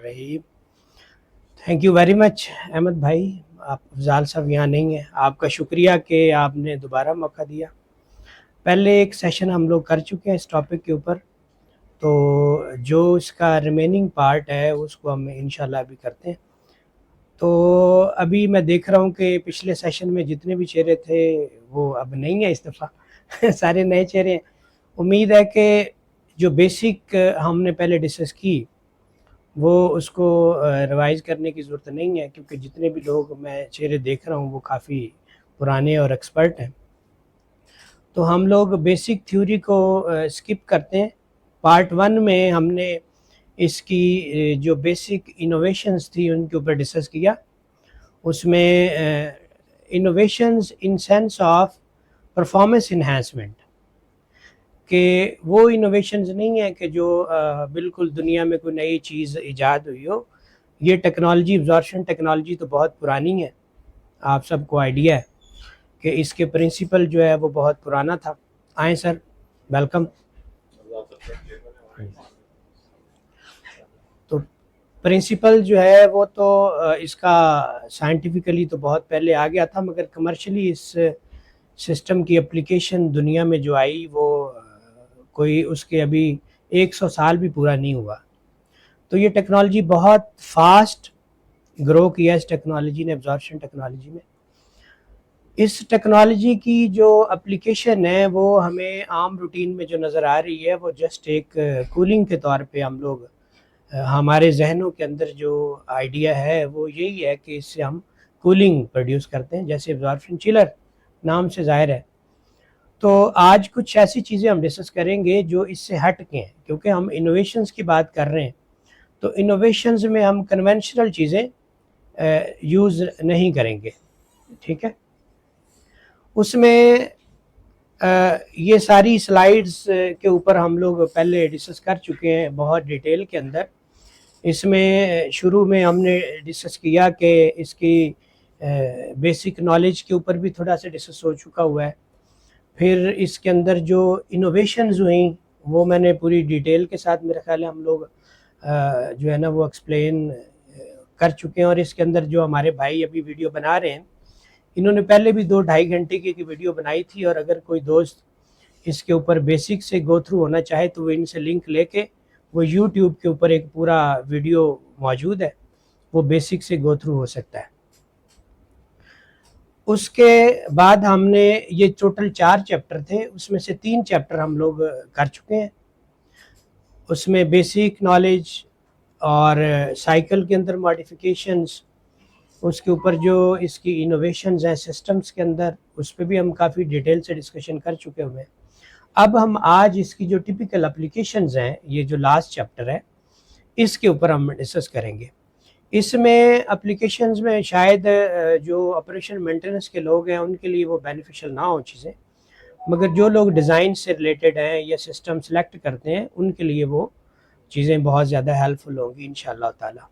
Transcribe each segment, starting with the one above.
Rahim. Thank you very much Ahmed भाई। आप अफजाल साहब यहाँ नहीं हैं, आपका शुक्रिया कि आपने दोबारा मौका दिया। पहले एक सेशन हम लोग कर चुके हैं इस टॉपिक के ऊपर, तो जो इसका रिमेनिंग पार्ट है उसको हम इंशाल्लाह अभी करते हैं। तो अभी मैं देख रहा हूँ कि पिछले सेशन में जितने भी चेहरे थे वो अब नहीं है इस दफ़ा सारे नए चेहरे हैं। उम्मीद है कि जो बेसिक हमने पहले डिस्कस की वो उसको रिवाइज़ करने की ज़रूरत नहीं है, क्योंकि जितने भी लोग मैं चेहरे देख रहा हूँ वो काफ़ी पुराने और एक्सपर्ट हैं। तो हम लोग बेसिक थ्योरी को स्किप करते हैं। पार्ट 1 में हमने इसकी जो बेसिक इनोवेशंस थी उनके ऊपर डिस्कस किया। उसमें innovations in sense of performance enhancement कि वो इनोवेशंस नहीं है कि जो बिल्कुल दुनिया में कोई नई चीज़ ईजाद हुई हो। ये टेक्नोलॉजी, एब्जॉर्प्शन टेक्नोलॉजी तो बहुत पुरानी है, आप सबको आइडिया है कि इसके प्रिंसिपल जो है वो बहुत पुराना था। आए सर, वेलकम। तो प्रिंसिपल जो है वो तो इसका साइंटिफिकली तो बहुत पहले आ गया था, मगर कमर्शियली इस सिस्टम की एप्लीकेशन दुनिया में जो आई वो कोई उसके अभी 100 साल भी पूरा नहीं हुआ। तो ये टेक्नोलॉजी बहुत फास्ट ग्रो किया इस टेक्नोलॉजी ने, एब्जॉर्प्शन टेक्नोलॉजी में। इस टेक्नोलॉजी की जो एप्लीकेशन है वो हमें आम रूटीन में जो नज़र आ रही है वो जस्ट एक कूलिंग के तौर पे हम लोग हमारे जहनों के अंदर जो आइडिया है वो यही है कि इससे हम कूलिंग प्रोड्यूस करते हैं, जैसे एब्जॉर्प्शन चिलर नाम से ज़ाहिर है। तो आज कुछ ऐसी चीज़ें हम डिस्कस करेंगे जो इससे हट के हैं, क्योंकि हम इनोवेशंस की बात कर रहे हैं। तो इनोवेशंस में हम कन्वेंशनल चीज़ें यूज़ नहीं करेंगे, ठीक है। उसमें ये सारी स्लाइड्स के ऊपर हम लोग पहले डिस्कस कर चुके हैं बहुत डिटेल के अंदर। इसमें शुरू में हमने डिस्कस किया कि इसकी बेसिक नॉलेज के ऊपर भी थोड़ा सा डिस्कस हो चुका हुआ है। फिर इसके अंदर जो इनोवेशंस हुई वो मैंने पूरी डिटेल के साथ, मेरा ख्याल है हम लोग जो है ना वो एक्सप्लेन कर चुके हैं। और इसके अंदर जो हमारे भाई अभी वीडियो बना रहे हैं, इन्होंने पहले भी 2-2.5 घंटे की वीडियो बनाई थी, और अगर कोई दोस्त इसके ऊपर बेसिक से गो थ्रू होना चाहे तो वो इनसे लिंक लेके, वो यूट्यूब के ऊपर एक पूरा वीडियो मौजूद है, वो बेसिक से गो थ्रू हो सकता है। उसके बाद हमने ये टोटल 4 चैप्टर थे, उसमें से 3 चैप्टर हम लोग कर चुके हैं। उसमें बेसिक नॉलेज और साइकिल के अंदर मॉडिफिकेशंस, उसके ऊपर जो इसकी इनोवेशंस हैं सिस्टम्स के अंदर, उस पर भी हम काफ़ी डिटेल से डिस्कशन कर चुके हुए हैं। अब हम आज इसकी जो टिपिकल एप्लीकेशंस हैं, ये जो लास्ट चैप्टर है, इसके ऊपर हम डिस्कस करेंगे। इसमें एप्लीकेशंस में शायद जो ऑपरेशन मेंटेनेंस के लोग हैं उनके लिए वो बेनिफिशियल ना हो चीज़ें, मगर जो लोग डिज़ाइन से रिलेटेड हैं या सिस्टम सेलेक्ट करते हैं उनके लिए वो चीज़ें बहुत ज़्यादा हेल्पफुल होंगी इंशाअल्लाह ताला।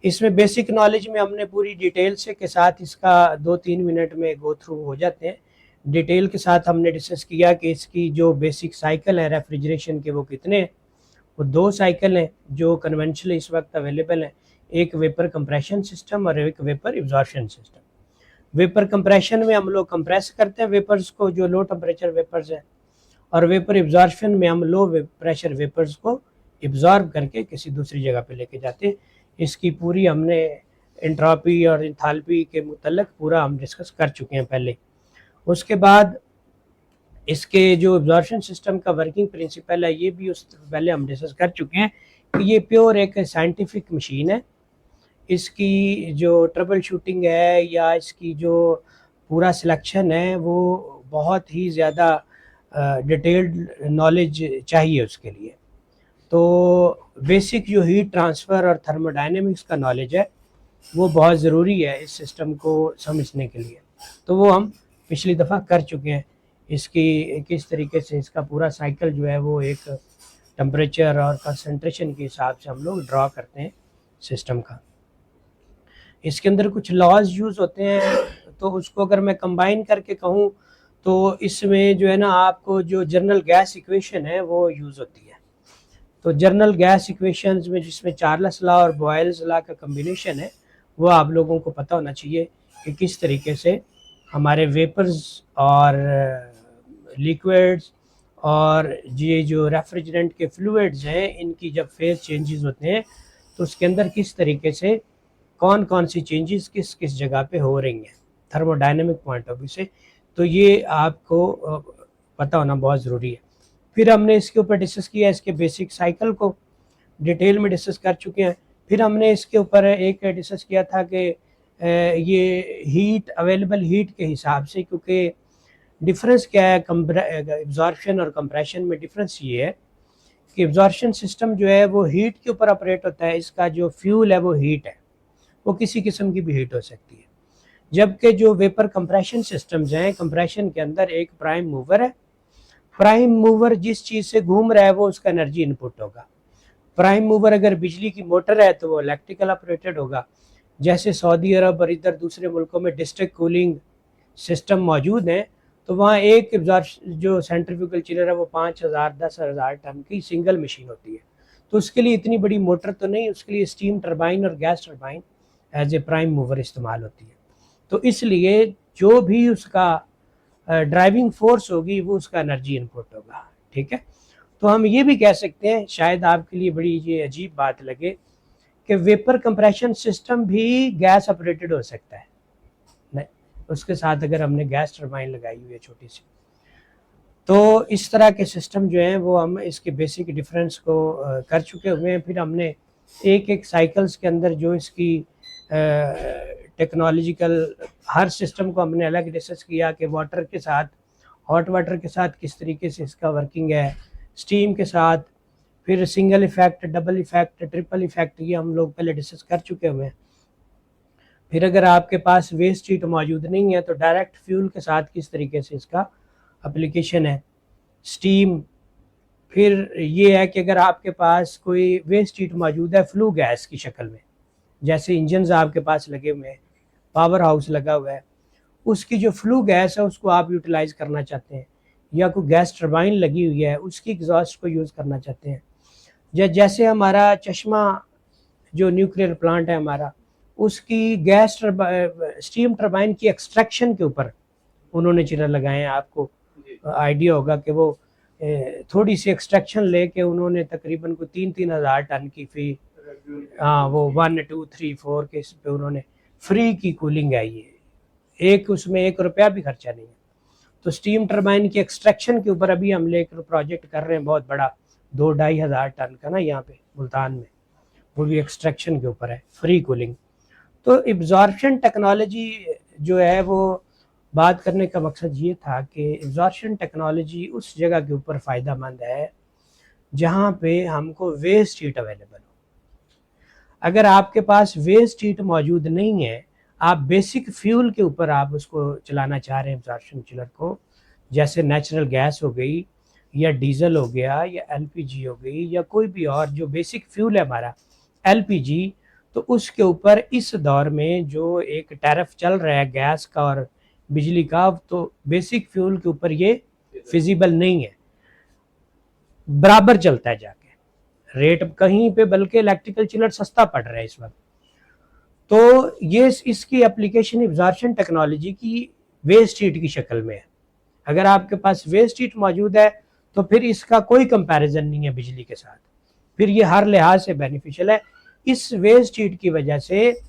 इसमें बेसिक नॉलेज में हमने पूरी डिटेल से के साथ इसका 2-3 मिनट में गो थ्रू हो जाते हैं। डिटेल के साथ हमने डिस्कस किया कि इसकी जो बेसिक साइकिल है रेफ्रिजरेशन के वो कितने हैं। वो 2 साइकिल हैं जो कन्वेंशनली इस वक्त अवेलेबल हैं, एक वेपर कंप्रेशन सिस्टम और एक vapour absorption system. Vapour compression में हम लोग कंप्रेस करते हैं वेपर्स को, जो लो टेम्परेचर वेपर्स हैं, और वेपर एब्जॉर्प्शन में हम लो प्रेशर वेपर्स को एब्जॉर्ब करके किसी दूसरी जगह पे लेके जाते हैं। इसकी पूरी हमने एंट्रोपी और इंथाल्पी के मुतल्लिक पूरा हम डिस्कस कर चुके हैं पहले। उसके बाद इसके जो एब्जॉर्प्शन सिस्टम का वर्किंग प्रिंसिपल है ये भी उस पहले हम डिस्कस कर चुके हैं कि ये प्योर एक साइंटिफिक मशीन है। इसकी जो ट्रबल शूटिंग है या इसकी जो पूरा सिलेक्शन है वो बहुत ही ज़्यादा डिटेल्ड नॉलेज चाहिए उसके लिए। तो बेसिक जो हीट ट्रांसफ़र और थर्मोडायनेमिक्स का नॉलेज है वो बहुत ज़रूरी है इस सिस्टम को समझने के लिए। तो वो हम पिछली दफ़ा कर चुके हैं। इसकी किस तरीके से इसका पूरा साइकिल जो है वो एक टेम्परेचर और कंसंट्रेशन के हिसाब से हम लोग ड्रॉ करते हैं सिस्टम का। इसके अंदर कुछ लॉज यूज़ होते हैं, तो उसको अगर मैं कंबाइन करके कहूँ तो इसमें जो है ना आपको जो जनरल गैस इक्वेशन है वो यूज़ होती है। तो जर्नल गैस इक्वेशंस में जिसमें चार्ल्स लॉ और बॉयल्स लॉ का कम्बिनेशन है, वो आप लोगों को पता होना चाहिए कि किस तरीके से हमारे वेपर्स और लिक्विड्स और ये जो रेफ्रिजरेंट के फ्लूइड्स हैं, इनकी जब फेज चेंजेस होते हैं तो उसके अंदर किस तरीके से कौन कौन सी चेंजेस किस किस जगह पे हो रही हैं थर्मोडायनेमिक पॉइंट ऑफ व्यू से। तो ये आपको पता होना बहुत ज़रूरी है। फिर हमने इसके ऊपर डिस्कस किया, इसके बेसिक साइकिल को डिटेल में डिस्कस कर चुके हैं। फिर हमने इसके ऊपर एक डिस्कस किया था कि ये हीट अवेलेबल हीट के हिसाब से, क्योंकि डिफरेंस क्या है एब्जॉर्प्शन और कंप्रेशन में, डिफरेंस ये है कि एब्जॉर्प्शन सिस्टम जो है वो हीट के ऊपर ऑपरेट होता है, इसका जो फ्यूल है वो हीट है, वो किसी किस्म की भी हीट हो सकती है। जबकि जो वेपर कंप्रेशन सिस्टम्स हैं, कंप्रेशन के अंदर एक प्राइम मूवर है, प्राइम मूवर जिस चीज़ से घूम रहा है वो उसका एनर्जी इनपुट होगा। प्राइम मूवर अगर बिजली की मोटर है तो वो इलेक्ट्रिकल ऑपरेटेड होगा। जैसे सऊदी अरब और इधर दूसरे मुल्कों में डिस्ट्रिक्ट कूलिंग सिस्टम मौजूद हैं, तो वहाँ एक जो सेंट्रीफ्यूगल चिलर है वो 5,000 10,000 टन की सिंगल मशीन होती है। तो उसके लिए इतनी बड़ी मोटर तो नहीं, उसके लिए स्टीम टरबाइन और gas turbine as a prime mover इस्तेमाल होती है। तो इसलिए जो भी उसका ड्राइविंग फोर्स होगी वो उसका एनर्जी इनपुट होगा। ठीक है, तो हम ये भी कह सकते हैं, शायद आपके लिए बड़ी ये अजीब बात लगे, कि वेपर कंप्रेशन सिस्टम भी गैस ऑपरेटेड हो सकता है। नहीं, उसके साथ अगर हमने गैस टरबाइन लगाई हुई है छोटी सी, तो इस तरह के सिस्टम जो हैं वो हम इसके बेसिक डिफरेंस को कर चुके हुए हैं। फिर हमने एक एक साइकिल्स के अंदर जो इसकी टेक्नोलॉजिकल हर सिस्टम को हमने अलग डिस्कस किया कि वाटर के साथ, हॉट वाटर के साथ किस तरीके से इसका वर्किंग है, स्टीम के साथ, फिर single effect, double effect, triple effect, ये हम लोग पहले डिस्कस कर चुके हुए हैं। फिर अगर आपके पास वेस्ट हीट मौजूद नहीं है तो डायरेक्ट फ्यूल के साथ किस तरीके से इसका एप्लीकेशन है, स्टीम। फिर ये है कि अगर आपके पास कोई वेस्ट हीट मौजूद है फ्लू गैस की शक्ल में, जैसे इंजन आपके पास लगे हुए हैं, पावर हाउस लगा हुआ है, उसकी जो फ्लू गैस है उसको आप यूटिलाइज करना चाहते हैं, या कोई गैस टरबाइन लगी हुई है उसकी एग्जॉस्ट को यूज़ करना चाहते हैं, या जैसे हमारा चश्मा जो न्यूक्लियर प्लांट है हमारा, उसकी गैस स्टीम टरबाइन की एक्सट्रैक्शन के ऊपर उन्होंने चिलर लगाए हैं। आपको आइडिया होगा कि वो थोड़ी सी एक्सट्रैक्शन लेके उन्होंने तकरीबन को 3-3 हज़ार टन की फी, हाँ वो 1 2 3 4 के इस पे उन्होंने फ्री की कूलिंग है, ये एक उसमें 1 रुपया भी खर्चा नहीं है। तो स्टीम टरबाइन की एक्सट्रैक्शन के ऊपर अभी हम लेकर प्रोजेक्ट कर रहे हैं बहुत बड़ा, 2-2.5 हज़ार टन का ना, यहाँ पे मुल्तान में, वो भी एक्सट्रैक्शन के ऊपर है, फ्री कूलिंग। तो एब्जॉर्प्शन टेक्नोलॉजी जो है वो बात करने का मकसद ये था कि एब्जॉर्प्शन टेक्नोलॉजी उस जगह के ऊपर फ़ायदा मंद है जहाँ पे हमको वेस्ट हीट अवेलेबल हो। अगर आपके पास वेस्ट हीट मौजूद नहीं है, आप बेसिक फ्यूल के ऊपर आप उसको चलाना चाह रहे हैं एब्जॉर्प्शन चिलर को, जैसे नेचुरल गैस हो गई या डीजल हो गया या एलपीजी हो गई या कोई भी और जो बेसिक फ्यूल है हमारा एलपीजी, तो उसके ऊपर इस दौर में जो एक टैरिफ चल रहा है गैस का और बिजली का, तो बेसिक फ्यूल के ऊपर ये फिजिबल नहीं है, बराबर चलता है जाके रेट कहीं पे, बल्कि इलेक्ट्रिकल चिलर सस्ता पड़ रहा है इस वक्त। तो ये इसकी एप्लीकेशन एब्जॉर्प्शन टेक्नोलॉजी की वेस्ट हीट की शक्ल में है। अगर आपके पास वेस्ट हीट मौजूद है तो फिर इसका कोई कंपैरिजन नहीं है बिजली के साथ, फिर ये हर लिहाज से बेनिफिशियल है। इस वेस्ट हीट की वजह से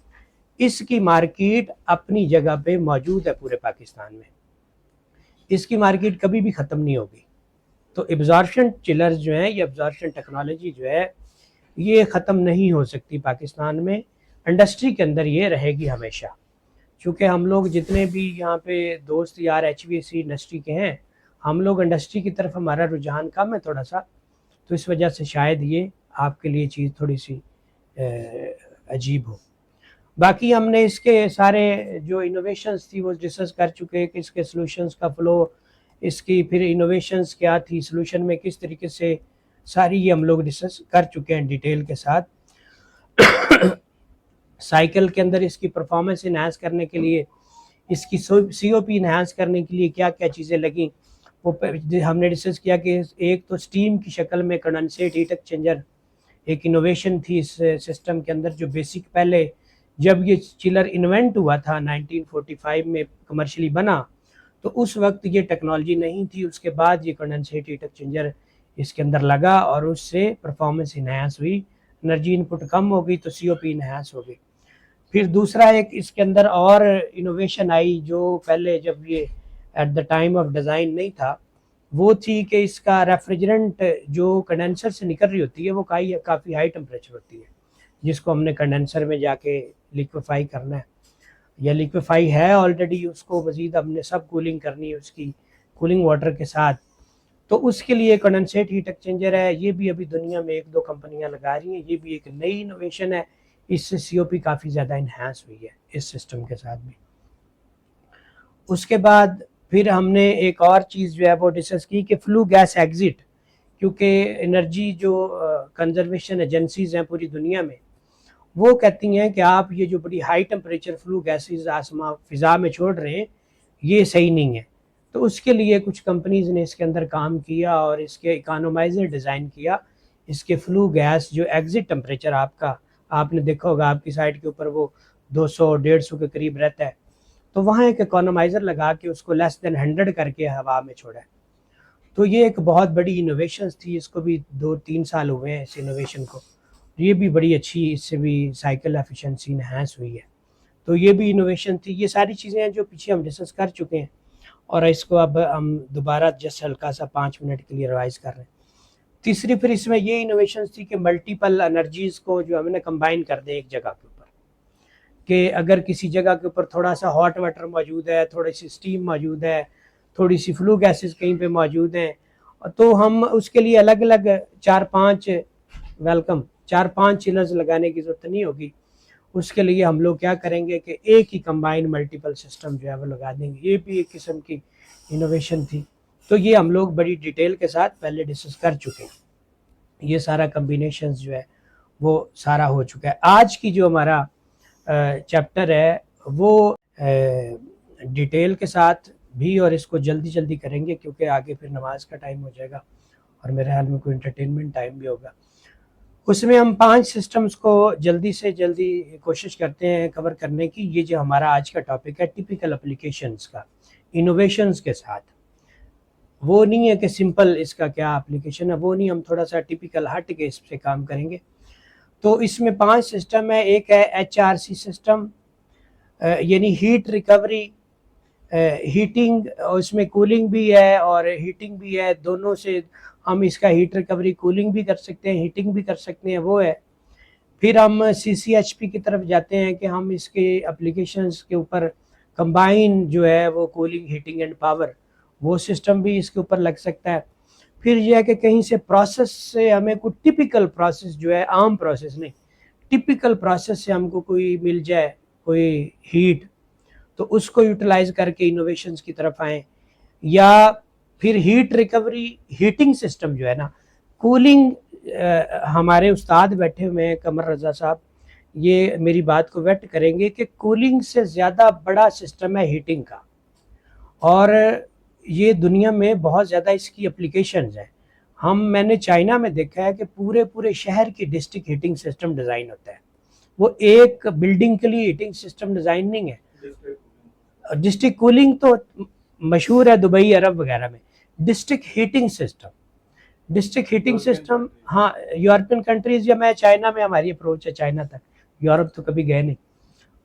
इसकी मार्केट अपनी जगह पे मौजूद है पूरे पाकिस्तान में, इसकी मार्केट कभी भी ख़त्म नहीं होगी। तो एब्जॉर्प्शन चिलर्स जो हैं, ये एब्जॉर्प्शन टेक्नोलॉजी जो है ये ख़त्म नहीं हो सकती पाकिस्तान में, इंडस्ट्री के अंदर ये रहेगी हमेशा। चूँकि हम लोग जितने भी यहाँ पे दोस्त यार HVAC इंडस्ट्री के हैं, हम लोग इंडस्ट्री की तरफ हमारा रुझान कम है थोड़ा सा, तो इस वजह से शायद ये आपके लिए चीज़ थोड़ी सी अजीब हो। बाकी हमने इसके सारे जो इनोवेशंस थी वो डिस्कस कर चुके हैं कि इसके सॉल्यूशंस का फ्लो, इसकी फिर इनोवेशंस क्या थी, सॉल्यूशन में किस तरीके से, सारी ये हम लोग डिस्कस कर चुके हैं डिटेल के साथ। साइकिल के अंदर इसकी परफॉर्मेंस इन्हांस करने के लिए, इसकी COP इन्हांस करने के लिए क्या क्या चीज़ें लगी, हमने डिस्कस किया कि एक तो स्टीम की शक्ल में कंडेंसेट हीट एक्सचेंजर एक इनोवेशन थी इस सिस्टम के अंदर, जो बेसिक पहले जब ये चिलर इन्वेंट हुआ था 1945 में कमर्शियली बना, तो उस वक्त ये टेक्नोलॉजी नहीं थी। उसके बाद ये कंडेंसेट हीट एक्सचेंजर इसके अंदर लगा और उससे परफॉर्मेंस इन्हांस हुई, एनर्जी इनपुट कम हो गई तो सीओपी इन्हांस हो गई। फिर दूसरा एक इसके अंदर और इनोवेशन आई जो पहले जब ये at the time of design नहीं था, वो थी कि इसका रेफ्रिजरेंट जो कंडेंसर से निकल रही होती है वो काफ़ी हाई टेम्परेचर होती है, जिसको हमने कंडेंसर में जाके लिक्विफाई करना है या लिक्विफाई है ऑलरेडी, उसको मज़ीद हमने सब कूलिंग करनी है उसकी कूलिंग वाटर के साथ। तो उसके लिए कंडेंसेट हीट एक्सचेंजर है, ये भी अभी दुनिया में 1-2 कंपनियां लगा रही हैं, ये भी एक नई इनोवेशन है। इससे सीओपी काफ़ी ज़्यादा इन्हांस हुई है इस सिस्टम के साथ भी। उसके बाद फिर हमने एक और चीज़ जो है वो डिस्कस की कि फ्लू गैस एग्जिट, क्योंकि एनर्जी जो कंजर्वेशन एजेंसीज हैं पूरी दुनिया में, वो कहती हैं कि आप ये जो बड़ी हाई टेम्परेचर फ्लू गैसेज आसमां फ़िज़ा में छोड़ रहे हैं ये सही नहीं है। तो उसके लिए कुछ कंपनीज़ ने इसके अंदर काम किया और इसके इकोनोमाइज़र डिज़ाइन किया। इसके फ्लू गैस जो एग्ज़िट टेम्परेचर आपका, आपने देखा होगा आपकी साइड के ऊपर वो 200-150 के करीब रहता है, तो वहाँ एक इकोनोमाइज़र लगा के उसको लेस देन 100 करके हवा में छोड़ा है। तो ये एक बहुत बड़ी इनोवेशन थी, इसको भी 2-3 साल हुए हैं इस इनोवेशन को। ये भी बड़ी अच्छी, इससे भी साइकिल एफिशिएंसी इन्हांस हुई है। तो ये भी इनोवेशन थी। ये सारी चीज़ें हैं जो पीछे हम डिस्कस कर चुके हैं और इसको अब हम दोबारा जस्ट हल्का सा 5 मिनट के लिए रिवाइज कर रहे हैं। तीसरी फिर इसमें ये इनोवेशन थी कि मल्टीपल एनर्जीज़ को जो हमने कंबाइन कर दें एक जगह के ऊपर, कि अगर किसी जगह के ऊपर थोड़ा सा हॉट वाटर मौजूद है, थोड़ी सी स्टीम मौजूद है, थोड़ी सी फ्लू गैसेस कहीं पे मौजूद हैं, तो हम उसके लिए अलग अलग 4-5 चिलर्स लगाने की ज़रूरत नहीं होगी। उसके लिए हम लोग क्या करेंगे कि एक ही कंबाइन मल्टीपल सिस्टम जो है वो लगा देंगे। ये भी एक किस्म की इनोवेशन थी। तो ये हम लोग बड़ी डिटेल के साथ पहले डिस्कस कर चुके हैं। ये सारा कम्बिनेशंस जो है वो सारा हो चुका है। आज की जो हमारा चैप्टर है वो डिटेल के साथ भी, और इसको जल्दी जल्दी करेंगे क्योंकि आगे फिर नमाज का टाइम हो जाएगा और मेरे ख्याल में कोई इंटरटेनमेंट टाइम भी होगा। उसमें हम 5 सिस्टम्स को जल्दी से जल्दी कोशिश करते हैं कवर करने की। ये जो हमारा आज का टॉपिक है टिपिकल एप्लीकेशंस का, इनोवेशंस के साथ, वो नहीं है कि सिंपल इसका क्या एप्लीकेशन है, वो नहीं, हम थोड़ा सा टिपिकल हट के इस पे काम करेंगे। तो इसमें 5 सिस्टम है। एक है HRC सिस्टम, यानी हीट रिकवरी, हीटिंग, उसमें कूलिंग भी है और हीटिंग भी है, दोनों से हम इसका हीट रिकवरी कूलिंग भी कर सकते हैं, हीटिंग भी कर सकते हैं, वो है। फिर हम CCHP की तरफ जाते हैं कि हम इसके एप्लीकेशंस के ऊपर कंबाइन जो है वो कूलिंग, हीटिंग एंड पावर, वो सिस्टम भी इसके ऊपर लग सकता है। फिर यह है कि कहीं से प्रोसेस से हमें कोई टिपिकल प्रोसेस जो है, आम प्रोसेस नहीं, टिपिकल प्रोसेस से हमको कोई मिल जाए कोई हीट, तो उसको यूटिलाइज करके इनोवेशंस की तरफ आए। या फिर हीट रिकवरी, हीटिंग सिस्टम जो है ना, कूलिंग, हमारे उस्ताद बैठे हुए हैं कमर रजा साहब, ये मेरी बात को वेट करेंगे कि कूलिंग से ज़्यादा बड़ा सिस्टम है हीटिंग का, और ये दुनिया में बहुत ज़्यादा इसकी एप्लीकेशंस हैं। मैंने चाइना में देखा है कि पूरे पूरे शहर की डिस्ट्रिक्ट हीटिंग सिस्टम डिज़ाइन होता है। वो एक बिल्डिंग के लिए हीटिंग सिस्टम डिज़ाइन नहीं है। डिस्ट्रिक्ट कूलिंग तो मशहूर है दुबई, अरब वगैरह में। डिस्ट्रिक्ट हीटिंग सिस्टम, हाँ, यूरोपियन कंट्रीज़, या मैं चाइना में, हमारी अप्रोच है चाइना तक, यूरोप तो कभी गए नहीं।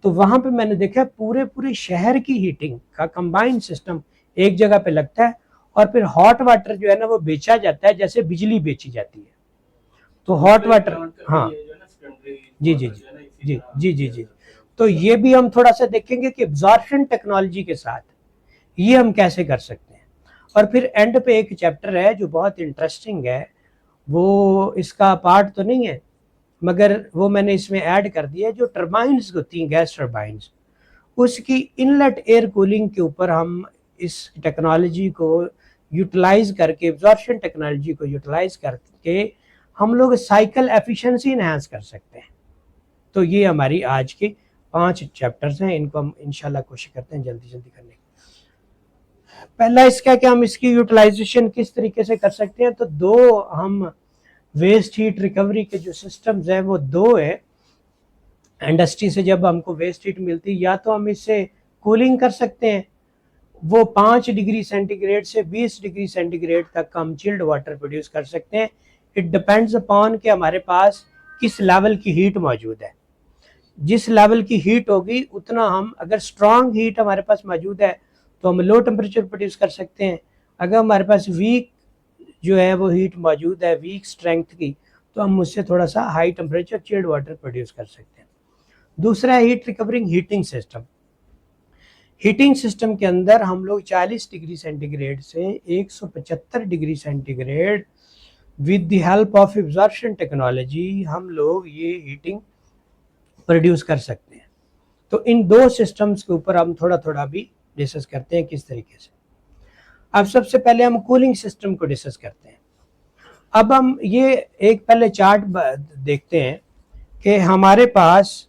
तो वहाँ पे मैंने देखा है पूरे पूरे शहर की हीटिंग का कंबाइंड सिस्टम एक जगह पे लगता है, और फिर हॉट वाटर जो है ना वो बेचा जाता है जैसे बिजली बेची जाती है। तो हॉट वाटर, हाँ जी जी जी जी जी जी। तो ये भी हम थोड़ा सा देखेंगे कि एब्जॉर्प्शन टेक्नोलॉजी के साथ ये हम कैसे कर सकते हैं। और फिर एंड पे एक चैप्टर है जो बहुत इंटरेस्टिंग है, वो इसका पार्ट तो नहीं है मगर वो मैंने इसमें ऐड कर दिया है, जो टर्बाइन्स होती हैं, गैस टर्बाइन्स, उसकी इनलेट एयर कूलिंग के ऊपर हम इस टेक्नोलॉजी को यूटिलाइज करके, एब्जॉर्प्शन टेक्नोलॉजी को यूटिलाइज करके हम लोग साइकिल एफिशिएंसी इन्हांस कर सकते हैं। तो ये हमारी आज की 5 चैप्टर्स हैं, इनको हम इंशाल्लाह कोशिश करते हैं जल्दी जल्दी करने की। पहला इसका कि हम इसकी यूटिलाइजेशन किस तरीके से कर सकते हैं, तो दो हम वेस्ट हीट रिकवरी के जो सिस्टम्स हैं वो दो है। इंडस्ट्री से जब हमको वेस्ट हीट मिलती है, या तो हम इससे कूलिंग कर सकते हैं, वो 5 डिग्री सेंटीग्रेड से 20 डिग्री सेंटीग्रेड तक हम चिल्ड वाटर प्रोड्यूस कर सकते हैं। इट डिपेंड्स अपॉन कि हमारे पास किस लेवल की हीट मौजूद है। जिस लेवल की हीट होगी उतना हम, अगर स्ट्रांग हीट हमारे पास मौजूद है तो हम लो टेम्परेचर प्रोड्यूस कर सकते हैं। अगर हमारे पास वीक जो है वो हीट मौजूद है, वीक स्ट्रेंथ की, तो हम उससे थोड़ा सा high temperature chilled water produce कर सकते हैं। दूसरा है heat recovering heating system. Heating system के अंदर हम लोग 40 डिग्री सेंटीग्रेड से 175 degree centigrade with the help of absorption technology हम लोग ये हीटिंग प्रोड्यूस कर सकते हैं। तो इन दो सिस्टम्स के ऊपर हम थोड़ा थोड़ा भी डिस्कस करते हैं किस तरीके से। अब सबसे पहले हम कूलिंग सिस्टम को डिस्कस करते हैं। अब हम ये एक पहले चार्ट देखते हैं कि हमारे पास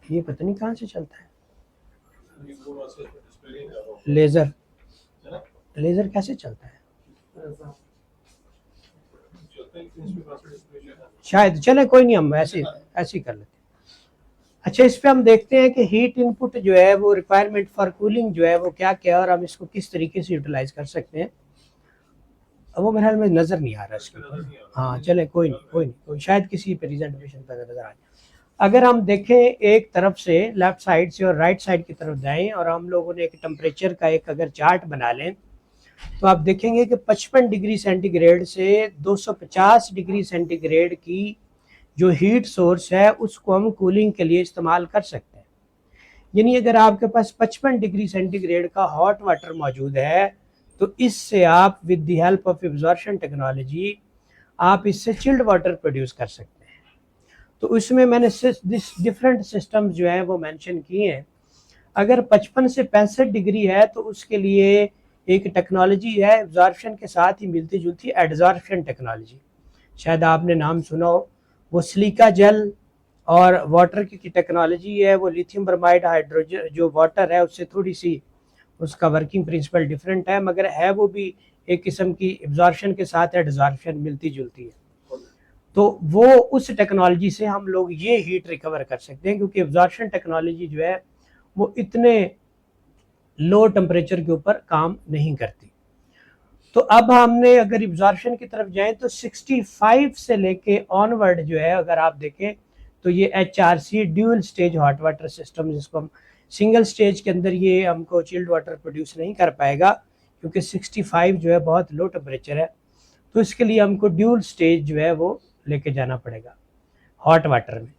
ये पता नहीं कहाँ से चलता है लेजर, लेजर कैसे चलता है शायद, चले कोई नहीं, हम ऐसे ऐसे ही कर लेते हैं। अच्छा, इस पे हम देखते हैं कि हीट इनपुट जो है वो रिक्वायरमेंट फॉर कूलिंग जो है वो क्या क्या है और हम इसको किस तरीके से यूटिलाइज कर सकते हैं। अब वो मेरे ख्याल में नजर नहीं आ रहा इसके ऊपर। हाँ चले कोई नहीं, कोई शायद किसी प्रेजेंटेशन पर नजर आ जाए। अगर हम देखें एक तरफ से लेफ्ट साइड से और राइट साइड की तरफ जाएं और हम लोगों ने एक टेम्परेचर का एक अगर चार्ट बना लें, तो आप देखेंगे कि 55 डिग्री सेंटीग्रेड से 250 डिग्री सेंटीग्रेड की जो हीट सोर्स है उसको हम कूलिंग के लिए इस्तेमाल कर सकते हैं। यानी अगर आपके पास 55 डिग्री सेंटीग्रेड का हॉट वाटर मौजूद है तो इससे आप with the help of absorption technology आप इससे चिल्ड वाटर प्रोड्यूस कर सकते हैं। तो उसमें मैंने डिफरेंट सिस्टम जो है वो मेंशन किए हैं। अगर 55 से 65 डिग्री है तो उसके लिए एक टेक्नोलॉजी है एब्जॉर्प्शन के साथ ही मिलती जुलती, एडजॉर्प्शन टेक्नोलॉजी, शायद आपने नाम सुना हो। वो सिलिका जेल और वाटर की टेक्नोलॉजी है, वो लिथियम ब्रोमाइड हाइड्रोजन जो वाटर है उससे थोड़ी सी उसका वर्किंग प्रिंसिपल डिफरेंट है, मगर है वो भी एक किस्म की एब्जॉर्प्शन के साथ एडजॉर्प्शन मिलती जुलती है। तो वो उस टेक्नोलॉजी से हम लोग ये हीट रिकवर कर सकते हैं, क्योंकि एब्जॉर्प्शन टेक्नोलॉजी जो है वो इतने लो टेम्परेचर के ऊपर काम नहीं करती। तो अब हमने अगर एब्जॉर्प्शन की तरफ जाएं तो 65 से लेके ऑनवर्ड जो है अगर आप देखें तो ये HRC dual stage hot water system, जिसको हम सिंगल स्टेज के अंदर ये हमको चिल्ड वाटर प्रोड्यूस नहीं कर पाएगा क्योंकि 65 जो है बहुत लो टेम्परेचर है। तो इसके लिए हमको ड्यूल स्टेज जो है वो लेके जाना पड़ेगा हॉट वाटर में।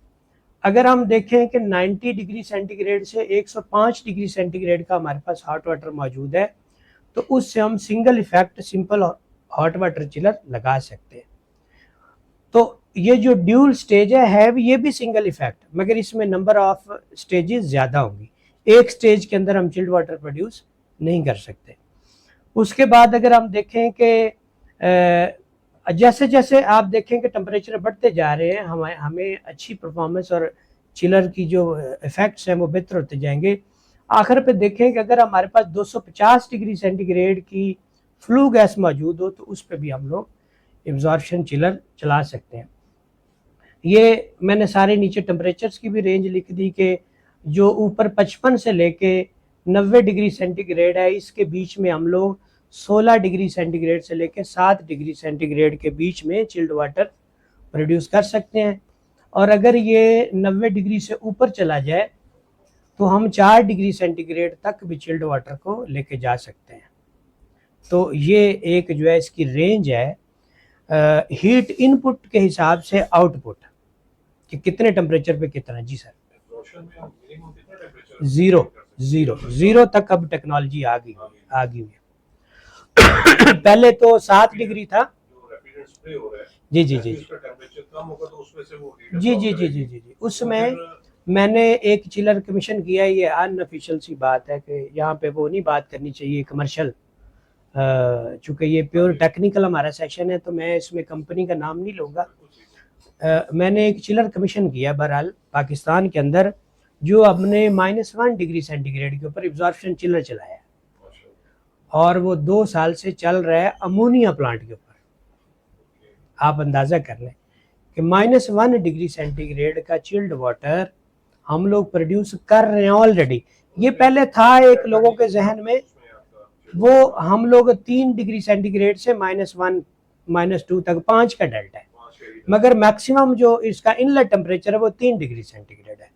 अगर हम देखें कि 90 डिग्री सेंटीग्रेड से 105 डिग्री सेंटीग्रेड का हमारे पास हॉट वाटर मौजूद है तो उससे हम single effect simple hot water chiller लगा सकते हैं। तो ये जो ड्यूल स्टेज है ये भी सिंगल इफेक्ट, मगर इसमें नंबर ऑफ स्टेजेस ज़्यादा होंगी। एक स्टेज के अंदर हम चिल्ड वाटर प्रोड्यूस नहीं कर सकते। उसके बाद अगर हम देखें कि जैसे जैसे आप देखें कि टेम्परेचर बढ़ते जा रहे हैं, हमें अच्छी परफॉर्मेंस और चिलर की जो इफेक्ट्स हैं वो बेहतर होते जाएंगे। आखिर पे देखें कि अगर हमारे पास 250 डिग्री सेंटीग्रेड की फ्लू गैस मौजूद हो तो उस पर भी हम लोग एब्जॉर्प्शन चिलर चला सकते हैं। ये मैंने सारे नीचे टेम्परेचर्स की भी रेंज लिख दी कि जो ऊपर 55 से लेके 90 डिग्री सेंटीग्रेड है इसके बीच में हम लोग 16 डिग्री सेंटीग्रेड से लेकर 7 डिग्री सेंटीग्रेड के बीच में चिल्ड वाटर प्रोड्यूस कर सकते हैं। और अगर ये 90 डिग्री से ऊपर चला जाए तो हम 4 डिग्री सेंटीग्रेड तक भी चिल्ड वाटर को लेके जा सकते हैं। तो ये एक जो है इसकी रेंज है हीट इनपुट के हिसाब से आउटपुट कि कितने टेम्परेचर पे कितना। जी सर, जीरो तक अब टेक्नोलॉजी आ गई है। पहले तो 7 डिग्री था। जी जी जी उसमें मैंने एक चिलर कमीशन किया। ये अनऑफिशियल सी बात है कि यहाँ पे वो नहीं बात करनी चाहिए कमर्शियल, चूँकि ये प्योर टेक्निकल हमारा सेक्शन है तो मैं इसमें कंपनी का नाम नहीं लूँगा। मैंने एक चिलर कमीशन किया बहरहाल पाकिस्तान के अंदर, जो अपने -1 डिग्री सेंटीग्रेड के ऊपर एब्जॉर्प्शन चिलर चलाया, और वो 2 साल से चल रहा है अमोनिया प्लांट के ऊपर। आप अंदाज़ा कर लें कि -1 डिग्री सेंटीग्रेड का चिल्ड वाटर हम लोग प्रोड्यूस कर रहे हैं ऑलरेडी। ये पहले था एक लोगों के जहन में, वो हम लोग 3 डिग्री सेंटीग्रेड से -1 -2 तक 5 का डेल्टा है, मगर मैक्सिमम जो इसका इनलेट टेम्परेचर है वो 3 डिग्री सेंटीग्रेड है।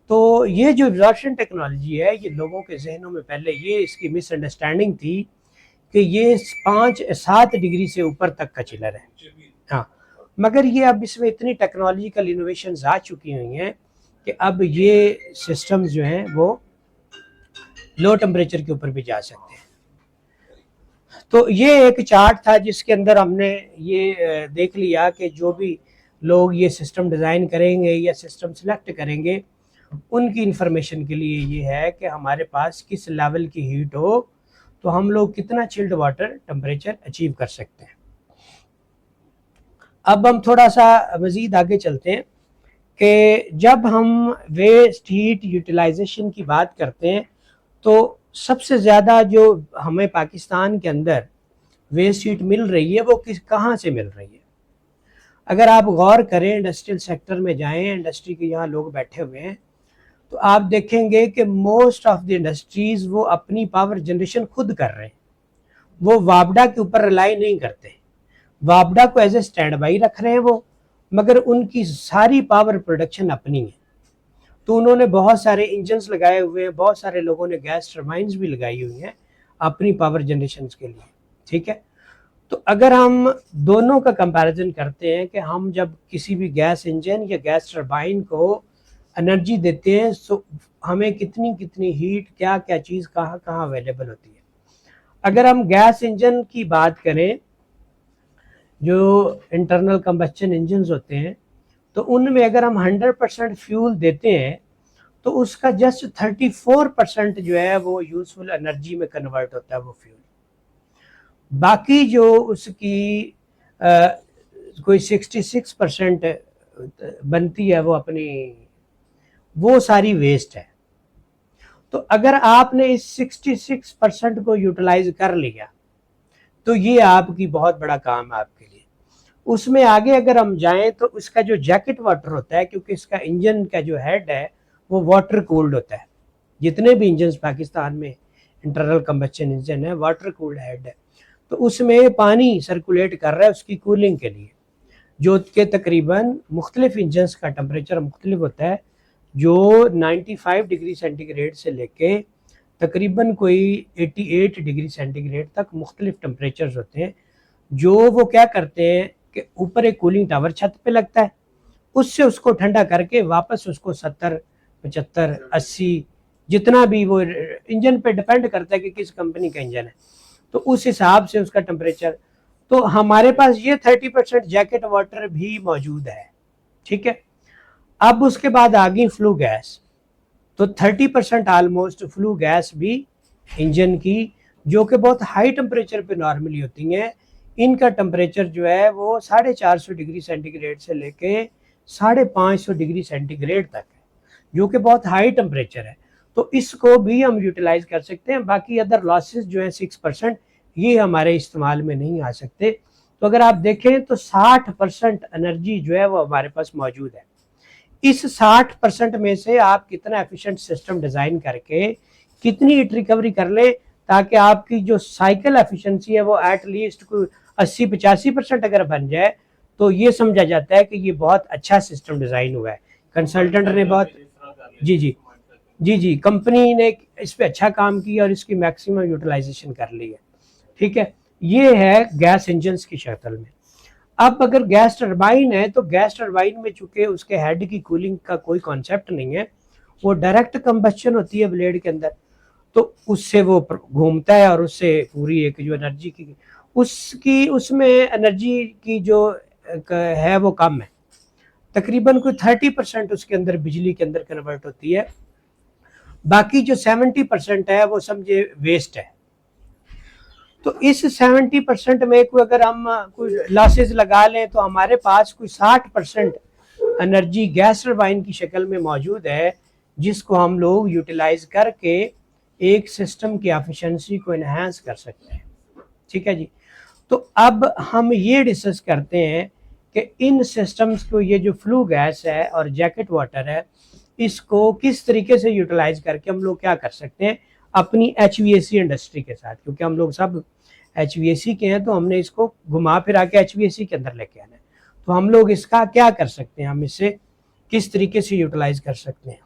तो ये जो एब्जॉर्प्शन टेक्नोलॉजी है, ये लोगों के जहनों में पहले ये इसकी मिसअंडरस्टैंडिंग थी कि ये 5-7 डिग्री से ऊपर तक का चिलर है। हाँ, मगर ये अब इसमें इतनी टेक्नोलॉजिकल इनोवेशंस आ चुकी हुई हैं कि अब ये सिस्टम्स जो हैं वो लो टेम्परेचर के ऊपर भी जा सकते हैं। तो ये एक चार्ट था जिसके अंदर हमने ये देख लिया कि जो भी लोग ये सिस्टम डिज़ाइन करेंगे या सिस्टम सेलेक्ट करेंगे, उनकी इंफॉर्मेशन के लिए ये है कि हमारे पास किस लेवल की हीट हो तो हम लोग कितना चिल्ड वाटर टेम्परेचर अचीव कर सकते हैं। अब हम थोड़ा सा मज़ीद आगे चलते हैं कि जब हम वेस्ट हीट यूटिलाइजेशन की बात करते हैं तो सबसे ज़्यादा जो हमें पाकिस्तान के अंदर वेस्ट हीट मिल रही है वो कहाँ से मिल रही है। अगर आप गौर करें, इंडस्ट्रियल सेक्टर में जाएं, इंडस्ट्री के यहाँ लोग बैठे हुए हैं, तो आप देखेंगे कि मोस्ट ऑफ द इंडस्ट्रीज़ वो अपनी पावर जनरेशन खुद कर रहे हैं। वो वापडा के ऊपर रिलाई नहीं करते, वापडा को एज ए स्टैंड बाई रख रहे हैं वो, मगर उनकी सारी पावर प्रोडक्शन अपनी है। तो उन्होंने बहुत सारे इंजन्स लगाए हुए हैं, बहुत सारे लोगों ने गैस टर्बाइन्स भी लगाई हुई हैं अपनी पावर जनरेशन के लिए, ठीक है। तो अगर हम दोनों का कंपैरिजन करते हैं कि हम जब किसी भी गैस इंजन या गैस टर्बाइन को एनर्जी देते हैं तो हमें कितनी कितनी हीट, क्या क्या चीज़ कहाँ कहाँ अवेलेबल होती है। अगर हम गैस इंजन की बात करें, जो इंटरनल कंबस्चन इंजन्स होते हैं, तो उनमें अगर हम 100% फ्यूल देते हैं तो उसका जस्ट 34% जो है वो यूजफुल एनर्जी में कन्वर्ट होता है वो फ्यूल। बाकी जो उसकी कोई 66% बनती है वो अपनी, वो सारी वेस्ट है। तो अगर आपने इस 66% को यूटिलाइज कर लिया तो ये आपकी बहुत बड़ा काम है आपके लिए। उसमें आगे अगर हम जाएं तो उसका जो जैकेट वाटर होता है, क्योंकि इसका इंजन का जो हेड है वो वाटर कूल्ड होता है, जितने भी इंजन पाकिस्तान में इंटरनल कंबस्चन इंजन है वाटर कूल्ड हेड है, तो उसमें पानी सर्कुलेट कर रहा है उसकी कूलिंग के लिए, जो कि तकरीबन मुख्तलिफ इंजन्स का टेम्परेचर मुख्तलिफ होता है, जो 95 डिग्री सेंटीग्रेड से लेके तकरीबन कोई 88 डिग्री सेंटीग्रेड तक मुख्तलिफ टेम्परेचर्स होते हैं। जो वो क्या करते हैं कि ऊपर एक कूलिंग टावर छत पे लगता है, उससे उसको ठंडा करके वापस उसको 70, 75, 80 जितना भी वो इंजन पे डिपेंड करता है कि किस कंपनी का इंजन है, तो उस हिसाब से उसका टेम्परेचर। तो हमारे पास ये 30% जैकेट वाटर भी मौजूद है, ठीक है। अब उसके बाद आ गई फ्लू गैस, तो 30% आलमोस्ट फ्लू गैस भी इंजन की, जो कि बहुत हाई टेम्परेचर पे नॉर्मली होती हैं। इनका टेम्परेचर जो है वो 450 डिग्री सेंटीग्रेड से लेके 550 डिग्री सेंटीग्रेड तक है, जो कि बहुत हाई टेम्परेचर है। तो इसको भी हम यूटिलाइज कर सकते हैं। बाकी अदर लॉसेस जो है 6%, ये हमारे इस्तेमाल में नहीं आ सकते। तो अगर आप देखें तो 60% एनर्जी जो है वो हमारे पास मौजूद है। इस 60% में से आप कितना एफिशिएंट सिस्टम डिज़ाइन करके कितनी हीट रिकवरी कर ले, ताकि आपकी जो साइकिल एफिशिएंसी है वो एट लीस्ट कोई 80-85% अगर बन जाए, तो ये समझा जाता है कि ये बहुत अच्छा सिस्टम डिज़ाइन हुआ है। कंसल्टेंट ने बहुत जी कंपनी ने इस पर अच्छा काम किया और इसकी मैक्सिमम यूटिलाइजेशन कर ली है, ठीक है। ये है गैस इंजन्स की शक्ल में। अब अगर गैस टरबाइन है, तो गैस टरबाइन में चूंकि उसके हेड की कूलिंग का कोई कॉन्सेप्ट नहीं है, वो डायरेक्ट कंबस्चन होती है ब्लेड के अंदर, तो उससे वो घूमता है और उससे पूरी एक जो एनर्जी की उसकी उसमें एनर्जी की जो है वो कम है, तकरीबन कोई 30% उसके अंदर बिजली के अंदर कन्वर्ट होती है। बाकी जो 70% है वो समझे वेस्ट है। तो इस 70% में कोई अगर हम कोई लॉसेस लगा लें तो हमारे पास कोई 60% एनर्जी गैस टरबाइन की शक्ल में मौजूद है, जिसको हम लोग यूटिलाइज करके एक सिस्टम की एफिशिएंसी को इन्हांस कर सकते हैं। ठीक है जी। तो अब हम ये डिस्कस करते हैं कि इन सिस्टम्स को, ये जो फ्लू गैस है और जैकेट वाटर है, इसको किस तरीके से यूटिलाइज करके हम लोग क्या कर सकते हैं अपनी HVAC इंडस्ट्री के साथ, क्योंकि हम लोग सब HVAC के हैं तो हमने इसको घुमा फिरा के HVAC के अंदर लेके आना है। तो हम लोग इसका क्या कर सकते हैं, हम इसे किस तरीके से यूटिलाइज कर सकते हैं।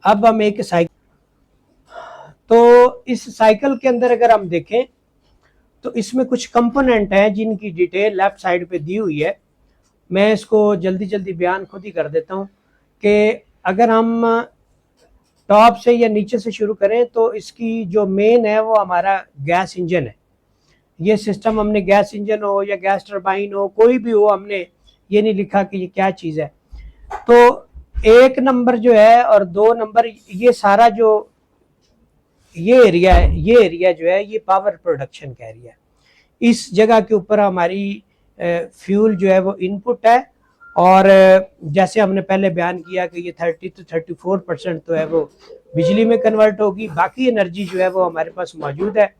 अब हम एक साइकिल, तो इस साइकिल के अंदर अगर हम देखें तो इसमें कुछ कंपोनेंट हैं जिनकी डिटेल लेफ्ट साइड पे दी हुई है। मैं इसको जल्दी जल्दी बयान खुद ही कर देता हूँ कि अगर हम टॉप से या नीचे से शुरू करें तो इसकी जो मेन है वो हमारा गैस इंजन है। ये सिस्टम हमने गैस इंजन हो या गैस टरबाइन हो, कोई भी हो, हमने ये नहीं लिखा कि ये क्या चीज़ है। तो 1 नंबर जो है और 2 नंबर, ये सारा जो ये एरिया है, ये एरिया जो है ये पावर प्रोडक्शन का एरिया है। इस जगह के ऊपर हमारी फ्यूल जो है वो इनपुट है, और जैसे हमने पहले बयान किया कि ये 30 to 34% तो है वो बिजली में कन्वर्ट होगी, बाकी एनर्जी जो है वो हमारे पास मौजूद है।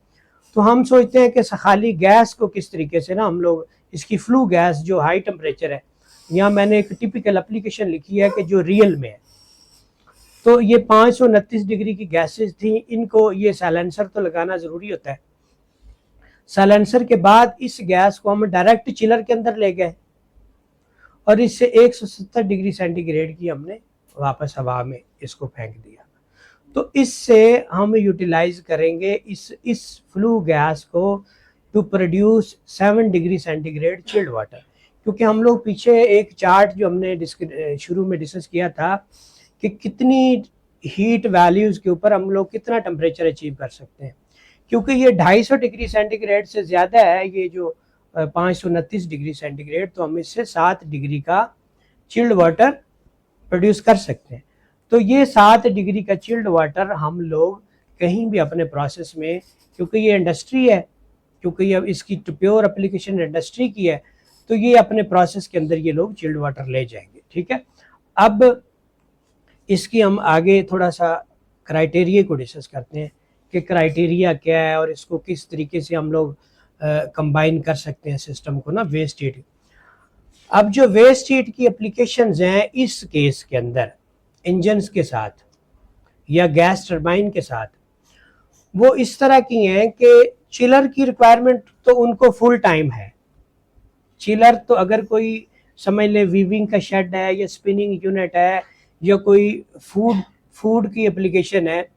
तो हम सोचते हैं कि खाली गैस को किस तरीके से ना हम लोग इसकी फ्लू गैस जो हाई टेम्परेचर है, यहाँ मैंने एक टिपिकल एप्लीकेशन लिखी है कि जो रियल में है। तो ये 529 डिग्री की गैसेस थी, इनको ये साइलेंसर तो लगाना ज़रूरी होता है। साइलेंसर के बाद इस गैस को हम डायरेक्ट चिलर के अंदर ले गए और इससे 170 डिग्री सेंटीग्रेड की हमने वापस हवा में इसको फेंक दिया। तो इससे हम यूटिलाइज करेंगे इस फ्लू गैस को to produce 7 degree centigrade chilled water. क्योंकि हम लोग पीछे एक चार्ट जो हमने शुरू में डिस्कस किया था कि कितनी हीट वैल्यूज़ के ऊपर हम लोग कितना टेम्परेचर अचीव कर सकते हैं, क्योंकि ये 250 डिग्री सेंटीग्रेड से ज़्यादा है, ये जो 529 डिग्री सेंटीग्रेड, तो हम इससे 7 डिग्री का चिल्ड वाटर प्रोड्यूस कर सकते हैं। तो ये 7 डिग्री का चिल्ड वाटर हम लोग कहीं भी अपने प्रोसेस में, क्योंकि ये इंडस्ट्री है, क्योंकि ये इसकी प्योर एप्लीकेशन इंडस्ट्री की है, तो ये अपने प्रोसेस के अंदर ये लोग चिल्ड वाटर ले जाएंगे। ठीक है। अब इसकी हम आगे थोड़ा सा क्राइटेरिया को डिस्कस करते हैं कि क्राइटेरिया क्या है और इसको किस तरीके से हम लोग कंबाइन कर सकते हैं सिस्टम को ना वेस्ट हीट। अब जो वेस्ट हीट की एप्लीकेशंस हैं इस केस के अंदर इंजन्स के साथ या गैस टरबाइन के साथ, वो इस तरह की हैं कि चिलर की रिक्वायरमेंट तो उनको फुल टाइम है। चिलर तो अगर कोई समझ ले वीविंग का शेड है या स्पिनिंग यूनिट है या कोई फूड की एप्लीकेशन है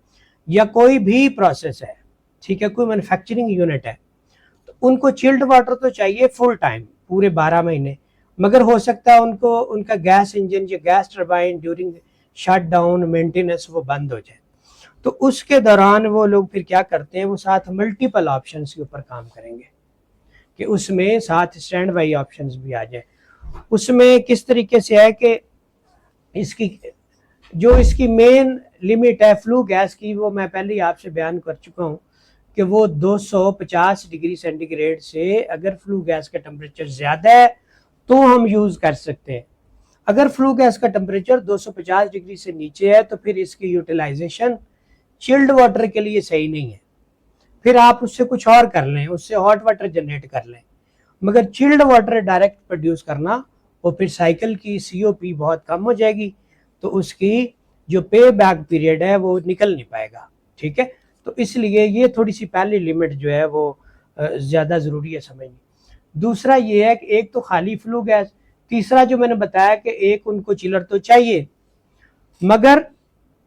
या कोई भी प्रोसेस है, ठीक है, कोई मैन्युफैक्चरिंग यूनिट है, तो उनको चिल्ड वाटर तो चाहिए फुल टाइम पूरे 12 महीने। मगर हो सकता है उनको उनका गैस इंजन या gas turbine during shut down maintenance वो बंद हो जाए, तो उसके दौरान वो लोग फिर क्या करते हैं, वो साथ मल्टीपल ऑप्शंस के ऊपर काम करेंगे कि उसमें साथ स्टैंड बाई ऑप्शंस भी आ जाए। उसमें किस तरीके से है कि इसकी मेन लिमिट है फ्लू गैस की, वो मैं पहले ही आपसे बयान कर चुका हूँ कि वो 250 डिग्री सेंटीग्रेड से अगर फ्लू गैस का टेम्परेचर ज़्यादा है तो हम यूज़ कर सकते हैं। अगर फ्लू गैस का टेम्परेचर 250 डिग्री से नीचे है तो फिर इसकी यूटिलाइजेशन चिल्ड वाटर के लिए सही नहीं है। फिर आप उससे कुछ और कर लें, उससे हॉट वाटर जनरेट कर लें, मगर चिल्ड वाटर डायरेक्ट प्रोड्यूस करना, और फिर साइकिल की COP बहुत कम हो जाएगी, तो उसकी जो पे बैक पीरियड है वो निकल नहीं पाएगा। ठीक है। तो इसलिए ये थोड़ी सी पहली लिमिट जो है वो ज़्यादा ज़रूरी है समझनी। दूसरा ये है कि एक तो खाली फ्लू गैस, तीसरा जो मैंने बताया कि एक उनको चिलर तो चाहिए मगर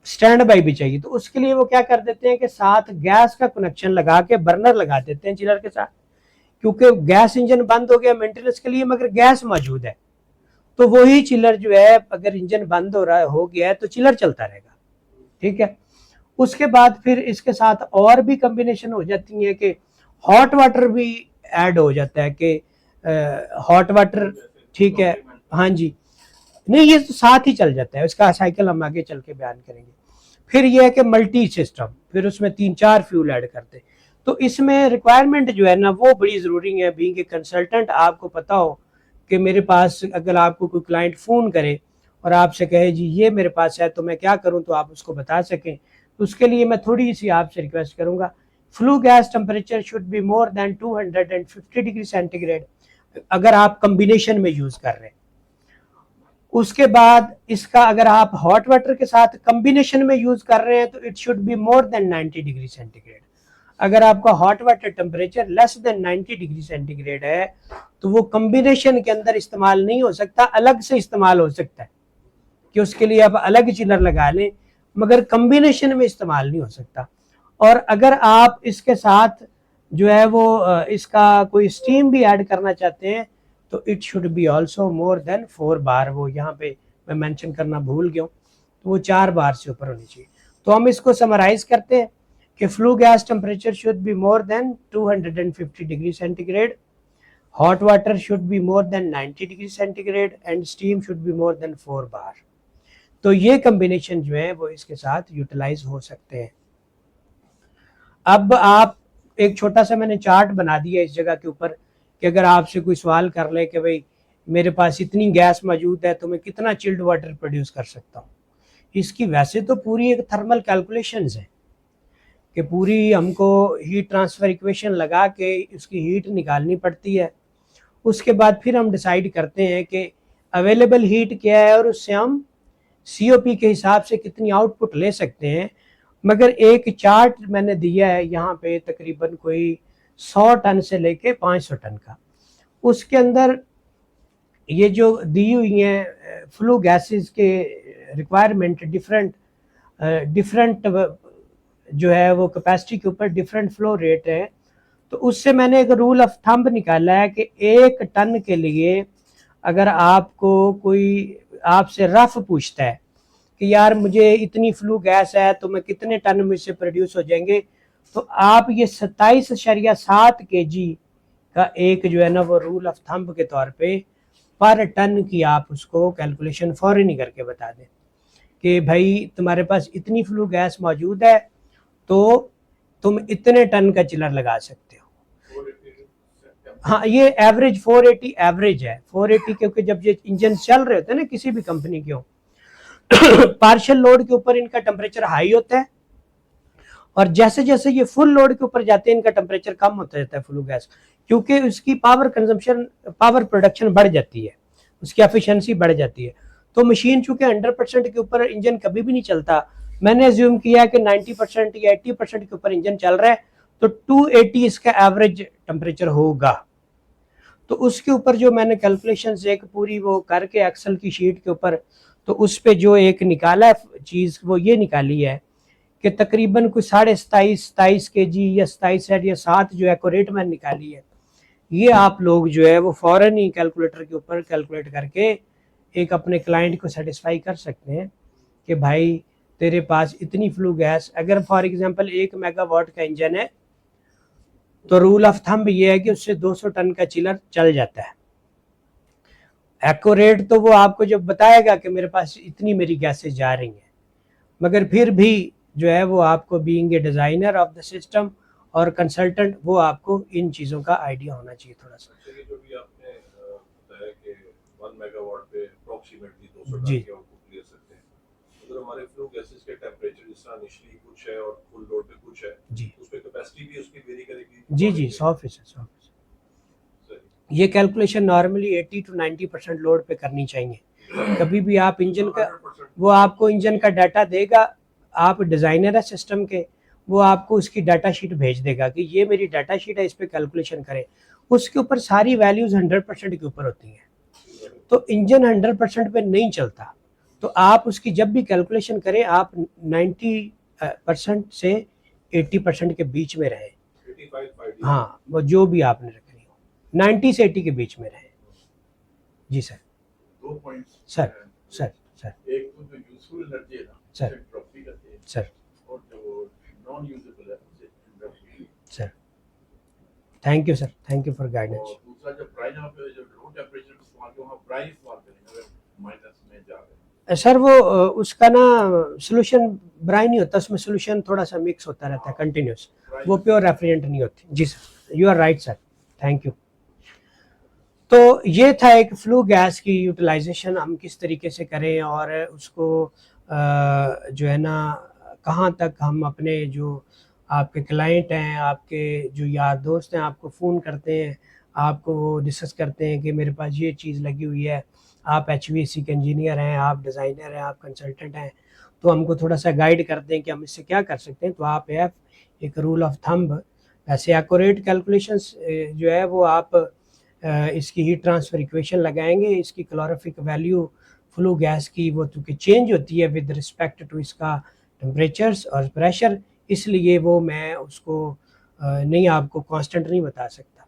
स्टैंड बाई भी चाहिए, तो उसके लिए वो क्या कर देते हैं कि साथ गैस का कनेक्शन लगा के बर्नर लगा देते हैं चिलर के साथ, क्योंकि गैस इंजन बंद हो गया मेंटेनेंस के लिए मगर गैस मौजूद है, तो वही चिलर जो है अगर इंजन बंद हो गया है तो चिलर चलता रहेगा। ठीक है। उसके बाद फिर इसके साथ और भी कॉम्बिनेशन हो जाती है कि हॉट वाटर भी ऐड हो जाता है कि हॉट वाटर, ठीक है, हाँ जी, नहीं ये तो साथ ही चल जाता है, उसका साइकिल हम आगे चल के बयान करेंगे। फिर ये है कि मल्टी सिस्टम, फिर उसमें 3-4 फ्यूल ऐड करते हैं, तो इसमें रिक्वायरमेंट जो है ना वो बड़ी ज़रूरी है। बीइंग ए कंसल्टेंट आपको पता हो कि मेरे पास, अगर आपको कोई क्लाइंट फ़ोन करे और आपसे कहे जी ये मेरे पास है तो मैं क्या करूं, तो आप उसको बता सकें। तो उसके लिए मैं थोड़ी सी आपसे रिक्वेस्ट करूंगा, flue gas temperature should be more than 250 degree centigrade अगर आप कम्बिनेशन में यूज़ कर रहे हैं। उसके बाद इसका अगर आप हॉट वाटर के साथ कम्बिनेशन में यूज़ कर रहे हैं तो it should be more than 90 degree centigrade. अगर आपका hot water temperature less than 90 degree centigrade है तो वो कम्बिनेशन के अंदर इस्तेमाल नहीं हो सकता, अलग से इस्तेमाल हो सकता है कि उसके लिए आप अलग चिलर लगा लें, मगर कम्बिनेशन में इस्तेमाल नहीं हो सकता। और अगर आप इसके साथ जो है वो इसका कोई स्टीम भी ऐड करना चाहते हैं तो it should be also more than 4 बार। वो यहाँ पे मैं मेंशन करना भूल गया हूँ, तो वो 4 बार से ऊपर होनी चाहिए। तो हम इसको समराइज करते हैं कि flue gas temperature should be more than 250 degree centigrade, hot water should be more than 90 degree centigrade and steam should be more than 4 बार। तो ये कम्बिनेशन जो है वो इसके साथ यूटिलाइज हो सकते हैं। अब आप एक छोटा सा मैंने चार्ट बना दिया इस जगह के ऊपर कि अगर आपसे कोई सवाल कर ले कि भाई मेरे पास इतनी गैस मौजूद है तो मैं कितना चिल्ड वाटर प्रोड्यूस कर सकता हूँ। इसकी वैसे तो पूरी एक थर्मल कैलकुलेशंस है कि पूरी हमको हीट ट्रांसफ़र इक्वेशन लगा के उसकी हीट निकालनी पड़ती है। उसके बाद फिर हम डिसाइड करते हैं कि अवेलेबल हीट क्या है और उससे हम COP के हिसाब से कितनी आउटपुट ले सकते हैं। मगर एक चार्ट मैंने दिया है यहाँ पे तकरीबन कोई 100 टन से लेके 500 टन का। उसके अंदर ये जो दी हुई हैं फ्लू गैसेस के रिक्वायरमेंट डिफरेंट जो है वो कैपेसिटी के ऊपर डिफरेंट फ्लो रेट है। तो उससे मैंने एक रूल ऑफ थंब निकाला है कि 1 टन के लिए अगर आपको कोई आपसे रफ पूछता है कि यार मुझे इतनी फ्लू गैस है तो मैं कितने टन में से प्रोड्यूस हो जाएंगे, तो आप ये 27.7 kg का एक जो है ना वो रूल ऑफ थंब के तौर पे पर टन की आप उसको कैलकुलेशन फौरन ही करके बता दें कि भाई तुम्हारे पास इतनी फ्लू गैस मौजूद है तो तुम इतने टन का चिलर लगा सकते हो। हाँ, ये एवरेज 480 एवरेज है। 480 क्योंकि जब ये इंजन चल रहे होते हैं ना किसी भी कंपनी के हो पार्शियल लोड के ऊपर इनका टेम्परेचर हाई होता है और जैसे जैसे ये फुल लोड के ऊपर जाते हैं इनका टेम्परेचर कम होता जाता है फ्लू गैस, क्योंकि उसकी पावर कंजम्पशन, पावर प्रोडक्शन बढ़ जाती है, उसकी एफिशिएंसी बढ़ जाती है। तो मशीन चूंकि 100% के ऊपर इंजन कभी भी नहीं चलता, मैंने एज्यूम किया कि 90% या 80% के ऊपर इंजन चल रहा है तो 280 इसका एवरेज टेम्परेचर होगा। तो उसके ऊपर जो मैंने कैलकुलेशन एक पूरी वो करके एक्सेल की शीट के ऊपर, तो उस पर जो एक निकाला है चीज़ वो ये निकाली है कि तकरीबन कोई 27.5 kg या 27 या 7 जो एक्यूरेट मैंने निकाली है। ये आप लोग जो है वो फौरन ही कैलकुलेटर के ऊपर कैलकुलेट करके एक अपने क्लाइंट को सेटिस्फाई कर सकते हैं कि भाई तेरे पास इतनी फ्लू गैस, अगर फॉर एग्जांपल 1 मेगावाट का इंजन है तो रूल ऑफ थंब ये है कि उससे 200 टन का चिलर चल जाता है। एक्यूरेट तो वो आपको जब बताएगा कि मेरे पास इतनी मेरी गैसेज जा रही हैं, मगर फिर भी जो है वो आपको being a designer of the system और कंसल्टेंट वो आपको इन चीज़ों का आइडिया होना चाहिए थोड़ा सा। जो भी आपने बताया कि 1 मेगावाट पे अप्रॉक्सीमेटली 200 टन जी की आउटपुट ले सकते हैं। अगर हमारे फ्लो गैसेस के टेम्परेचर जिस तरह इनिशियली कुछ है और फुल लोड पे कुछ है, जी उस पे कैपेसिटी भी उसकी वेरी करेगी। जी 100%। ये कैलकुलेशन नॉर्मली 80 to 90% लोड पे करनी चाहिए। कभी भी आप इंजन का, वो आपको इंजन का डाटा देगा, आप डिज़ाइनर है सिस्टम के, वो आपको उसकी डाटा शीट भेज देगा कि ये मेरी डाटा शीट है, इस पर कैलकुलेशन करें। उसके ऊपर सारी वैल्यूज़ 100% के ऊपर होती हैं। तो इंजन 100% पे नहीं चलता, तो आप उसकी जब भी कैलकुलेशन करें आप 90% से 80% के बीच में रहें। हाँ, वो जो भी आपने रखनी हो 90 से 80 के बीच में रहे। जी sir. 2 points sir sir sir एक तो जो यूजफुल एनर्जी है ना सर ड्रॉप भी करते हैं सर और जो नॉन यूजेबल है उसे ड्रॉप भी। Sir thank you sir, thank you for guidance. और दूसरा जब ड्राई यहाँ पे जो लो टेम्परेचर पे इस्तेमाल किया वहाँ ड्राई इस्तेमाल करेंगे अगर माइनस में जा रहे हैं सर वो उसका ना सोल्यूशन ब्राई नहीं होता, उसमें सोल्यूशन थोड़ा सा मिक्स होता रहता है कंटिन्यूस, वो प्योर रेफ्रिजरेंट नहीं होती। जी sir, you are right sir, thank you. तो ये था एक फ्लू गैस की यूटिलाइजेशन हम किस तरीके से करें, और उसको जो है ना कहाँ तक हम अपने जो आपके क्लाइंट हैं, आपके जो यार दोस्त हैं, आपको फ़ोन करते हैं, आपको वो डिस्कस करते हैं कि मेरे पास ये चीज़ लगी हुई है, आप HVAC के इंजीनियर हैं, आप डिज़ाइनर हैं, आप कंसल्टेंट हैं, तो हमको थोड़ा सा गाइड करते हैं कि हम इससे क्या कर सकते हैं। तो आप एक रूल ऑफ थंब, ऐसे एक्यूरेट कैलकुलेशंस जो है वो आप इसकी हीट ट्रांसफ़र इक्वेशन लगाएंगे, इसकी कैलोरीफिक वैल्यू फ्लू गैस की वो चूँकि चेंज होती है विद रिस्पेक्ट टू इसका टेम्परेचर्स और प्रेशर, इसलिए वो मैं उसको नहीं आपको कांस्टेंट नहीं बता सकता,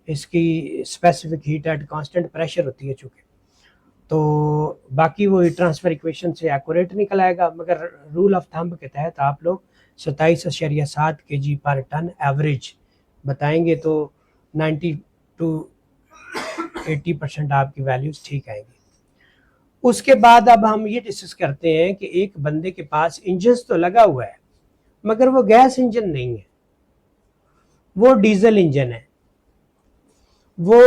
इसकी specific heat at constant pressure होती है चूँकि, तो बाकी वो हीट ट्रांसफ़र इक्वेशन से एक्यूरेट निकल आएगा। मगर रूल ऑफ थंब के तहत आप लोग 27.7 kg पर टन एवरेज बताएंगे, तो 90 to 80% आपकी वैल्यूज़ ठीक आएंगी। उसके बाद अब हम ये डिस्कस करते हैं कि एक बंदे के पास इंजन तो लगा हुआ है मगर वो गैस इंजन नहीं है, वो डीजल इंजन है, वो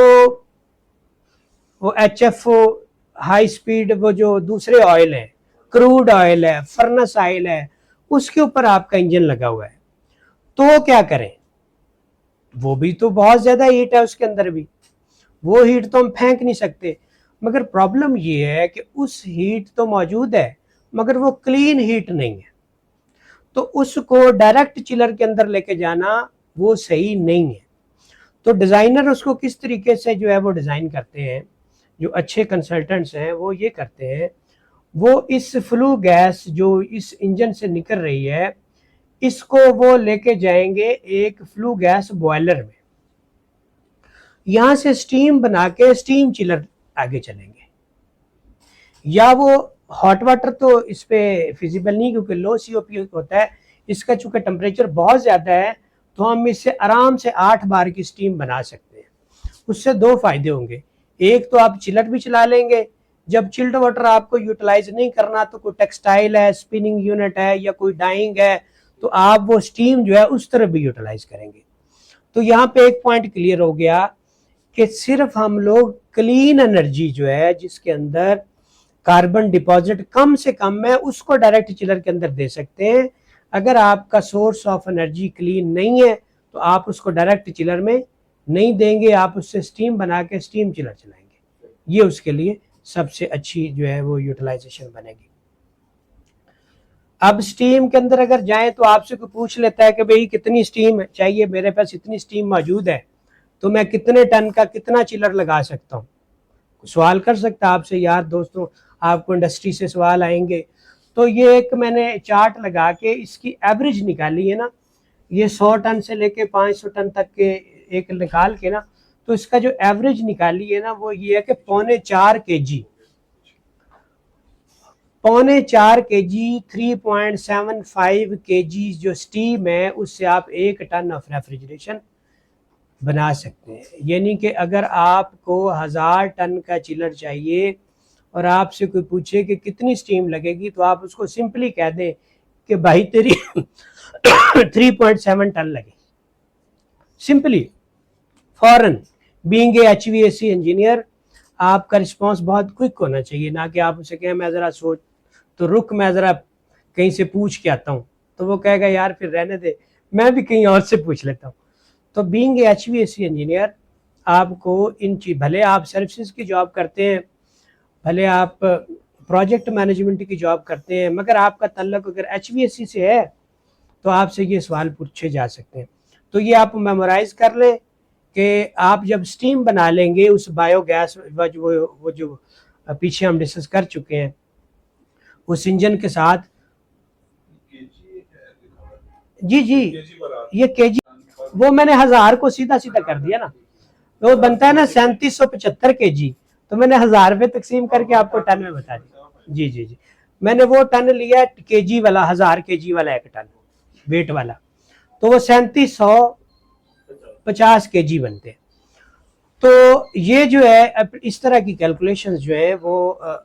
HFO हाई स्पीड, वो जो दूसरे ऑयल है, क्रूड ऑयल है, फर्नेस ऑयल है, उसके ऊपर आपका इंजन लगा हुआ है, तो क्या करें? वो भी तो बहुत ज़्यादा हीट है उसके अंदर भी, वो हीट तो हम फेंक नहीं सकते। मगर प्रॉब्लम ये है कि उस हीट तो मौजूद है मगर वो क्लीन हीट नहीं है, तो उसको डायरेक्ट चिलर के अंदर लेके जाना वो सही नहीं है। तो डिज़ाइनर उसको किस तरीके से जो है वो डिज़ाइन करते हैं, जो अच्छे कंसल्टेंट्स हैं वो ये करते हैं, वो इस फ्लू गैस जो इस इंजन से निकल रही है इसको वो लेके जाएंगे एक फ्लू गैस बॉयलर में, यहाँ से स्टीम बना के स्टीम चिलर आगे चलेंगे, या वो हॉट वाटर तो इस पे फिजिबल नहीं क्योंकि लो COP होता है, इसका चूंकि टेम्परेचर बहुत ज़्यादा है तो हम इससे आराम से 8 बार की स्टीम बना सकते हैं। उससे दो फायदे होंगे, एक तो आप चिलर भी चला लेंगे, जब चिल्ड वाटर आपको यूटिलाइज नहीं करना तो कोई टेक्सटाइल है, स्पिनिंग यूनिट है या कोई डाइंग है, तो आप वो स्टीम जो है उस तरफ भी यूटिलाइज करेंगे। तो यहाँ पे एक पॉइंट क्लियर हो गया कि सिर्फ हम लोग क्लीन एनर्जी जो है जिसके अंदर कार्बन डिपॉजिट कम से कम है उसको डायरेक्ट चिलर के अंदर दे सकते हैं। अगर आपका सोर्स ऑफ एनर्जी क्लीन नहीं है तो आप उसको डायरेक्ट चिलर में नहीं देंगे, आप उससे स्टीम बना के स्टीम चिलर चलाएंगे, ये उसके लिए सबसे अच्छी जो है वो यूटिलाइजेशन बनेगी। अब स्टीम के अंदर अगर जाएं तो आपसे कोई पूछ लेता है कि भाई कितनी स्टीम चाहिए, मेरे पास इतनी स्टीम मौजूद है तो मैं कितने टन का कितना चिलर लगा सकता हूँ, सवाल कर सकता है आपसे यार दोस्तों, आपको इंडस्ट्री से सवाल आएंगे। तो ये एक मैंने चार्ट लगा के इसकी एवरेज निकाली है ना, ये 100 टन से लेके 500 टन तक के एक निकाल के ना, तो इसका जो एवरेज निकाली है ना वो ये है कि 3.25 kg 3.75 kg जो स्टीम है उससे आप 1 टन ऑफ रेफ्रिजरेशन बना सकते हैं। यानी कि अगर आपको 1000 टन का चिलर चाहिए और आपसे कोई पूछे कि कितनी स्टीम लगेगी तो आप उसको सिंपली कह दें कि भाई तेरी 3.7 टन लगे, simply foreign. Being a HVAC engineer आपका रिस्पांस बहुत क्विक होना चाहिए, ना कि आप उसे कहें मैं ज़रा सोच तो रुक मैं ज़रा कहीं से पूछ के आता हूँ, तो वो कहेगा यार फिर रहने दे मैं भी कहीं और से पूछ लेता हूँ। तो बीइंग ए HVAC इंजीनियर आपको इन चीज, भले आप सर्विसेज की जॉब करते हैं, भले आप प्रोजेक्ट मैनेजमेंट की जॉब करते हैं, मगर आपका तल्लुक अगर HVAC से है तो आपसे ये सवाल पूछे जा सकते हैं। तो ये आप मेमोराइज कर लें कि आप जब स्टीम बना लेंगे उस बायोगैस वो जो पीछे हम डिस्कस कर चुके हैं उस इंजन के साथ, जी ये केजी, वो मैंने 1000 को सीधा सीधा कर दिया ना, तो बनता है ना 3775 kg, तो मैंने 1000 पे तकसीम करके आपको टन में बता दिया। जी मैंने वो टन लिया केजी वाला, 1000 kg वाला एक टन वेट वाला, तो वो 3750 kg बनते हैं। तो ये जो है अब इस तरह की कैलकुलेशंस जो है वो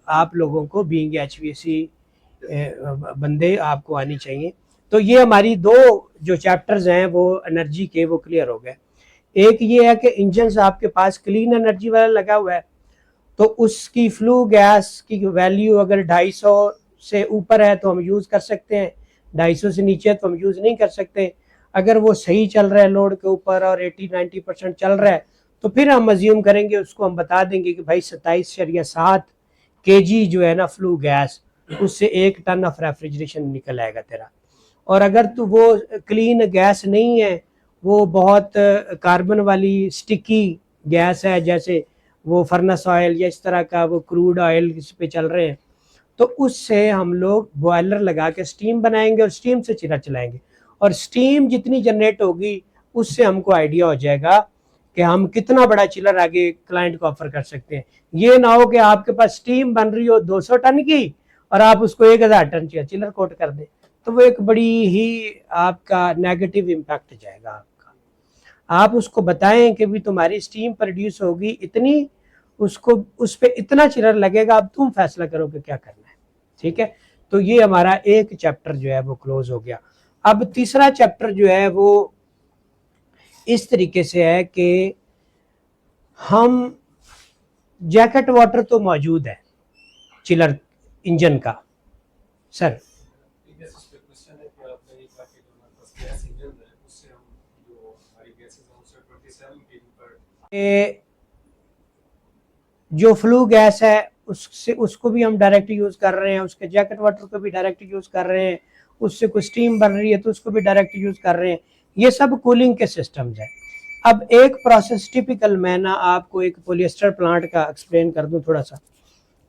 आप लोगों को बीइंग HVAC बंदे आपको आनी चाहिए। तो ये हमारी दो जो चैप्टर्स हैं वो एनर्जी के वो क्लियर हो गए। एक ये है कि इंजन आपके पास क्लीन एनर्जी वाला लगा हुआ है, तो उसकी फ्लू गैस की वैल्यू अगर 250 से ऊपर है तो हम यूज़ कर सकते हैं, 250 से नीचे तो हम यूज़ नहीं कर सकते। अगर वो सही चल रहा है लोड के ऊपर और 80-90% चल रहा है तो फिर हम अज्यूम करेंगे, उसको हम बता देंगे कि भाई 27.7 kg जो है ना फ्लू गैस, उससे 1 टन ऑफ रेफ्रिजरेशन निकल आएगा तेरा। और अगर तो वो क्लीन गैस नहीं है, वो बहुत कार्बन वाली स्टिकी गैस है, जैसे वो फर्नेस ऑयल या इस तरह का वो क्रूड ऑयल इस पे चल रहे हैं, तो उससे हम लोग बॉयलर लगा के स्टीम बनाएंगे और स्टीम से चिल्ला चलाएंगे, और स्टीम जितनी जनरेट होगी उससे हमको आइडिया हो जाएगा कि हम कितना बड़ा चिलर आगे क्लाइंट को ऑफर कर सकते हैं। ये ना हो कि आपके पास स्टीम बन रही हो 200 टन की और आप उसको 1000 टन की चिलर कोट कर दें, तो वो एक बड़ी ही आपका नेगेटिव इम्पैक्ट जाएगा आपका। आप उसको बताएं कि भी तुम्हारी स्टीम प्रोड्यूस होगी इतनी, उसको उस पर इतना चिलर लगेगा, अब तुम फैसला करो कि क्या करना है। ठीक है, तो ये हमारा एक चैप्टर जो है वो क्लोज हो गया। अब तीसरा चैप्टर जो है वो इस तरीके से है कि हम जैकेट वाटर तो मौजूद है चिलर इंजन का सर, जो फ्लू गैस है उससे उसको भी हम डायरेक्ट यूज कर रहे हैं, उसके जैकेट वाटर को भी डायरेक्ट यूज कर रहे हैं, उससे कोई स्टीम बन रही है तो उसको भी डायरेक्ट यूज कर रहे हैं। ये सब कूलिंग के सिस्टम्स हैं। अब एक प्रोसेस टिपिकल, मैं ना आपको एक पॉलिएस्टर प्लांट का एक्सप्लेन कर दूं थोड़ा सा।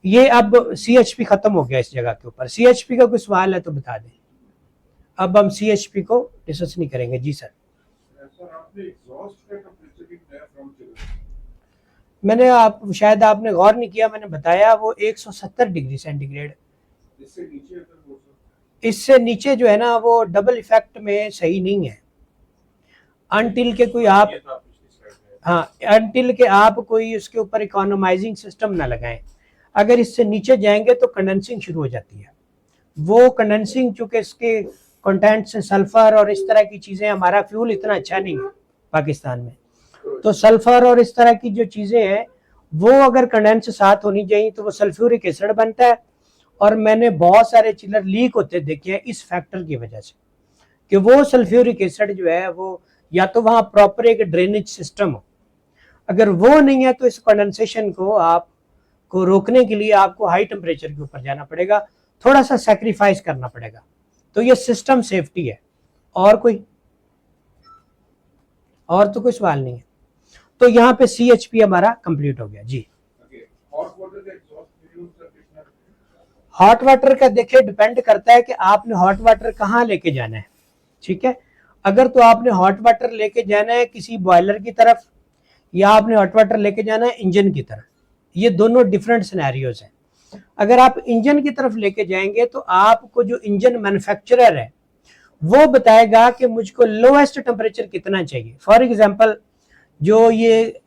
ये अब CHP खत्म हो गया इस जगह के ऊपर, CHP का कोई सवाल है तो बता दें। अब हम CHP को डिस्कस नहीं करेंगे। जी सर। मैंने आप शायद आपने गौर नहीं किया, मैंने बताया वो 170 डिग्री सेंटीग्रेड। इससे नीचे जो है ना वो डबल इफेक्ट में सही नहीं है, अनटिल के कोई आप अनटिल के आप कोई उसके ऊपर इकोनोमाइजिंग सिस्टम ना लगाएं। अगर इससे नीचे जाएंगे तो कंडेंसिंग शुरू हो जाती है। वो कंडेंसिंग चूंकि इसके कंटेंट से सल्फर और इस तरह की चीजें, हमारा फ्यूल इतना अच्छा नहीं है पाकिस्तान में, तो सल्फर और इस तरह की जो चीजें हैं वो अगर कंडेंस साथ होनी चाहिए तो वो सल्फ्यूरिक एसिड बनता है। और मैंने बहुत सारे चिलर लीक होते देखे हैं इस फैक्टर की वजह से कि वो सल्फ्यूरिक एसिड जो है वो या तो वहां प्रॉपर एक ड्रेनेज सिस्टम हो, अगर वो नहीं है तो इस कंडेंसेशन को आपको रोकने के लिए आपको हाई टेम्परेचर के ऊपर जाना पड़ेगा, थोड़ा सा सैक्रिफाइस करना पड़ेगा। तो ये सिस्टम सेफ्टी है। और तो कोई सवाल नहीं है। तो यहाँ पे CHP हमारा कंप्लीट हो गया जी। हॉट वाटर का देखिए डिपेंड करता है कि आपने हॉट वाटर कहाँ लेके जाना है। ठीक है, अगर तो आपने हॉट वाटर लेके जाना है किसी बॉयलर की तरफ या आपने हॉट वाटर लेके जाना है इंजन की तरफ, ये दोनों डिफरेंट सिनेरियोज हैं। अगर आप इंजन की तरफ लेके जाएंगे तो आपको जो इंजन मैन्युफैक्चरर है वो बताएगा कि मुझको लोएस्ट टेम्परेचर कितना चाहिए। फॉर एग्जांपल जो ये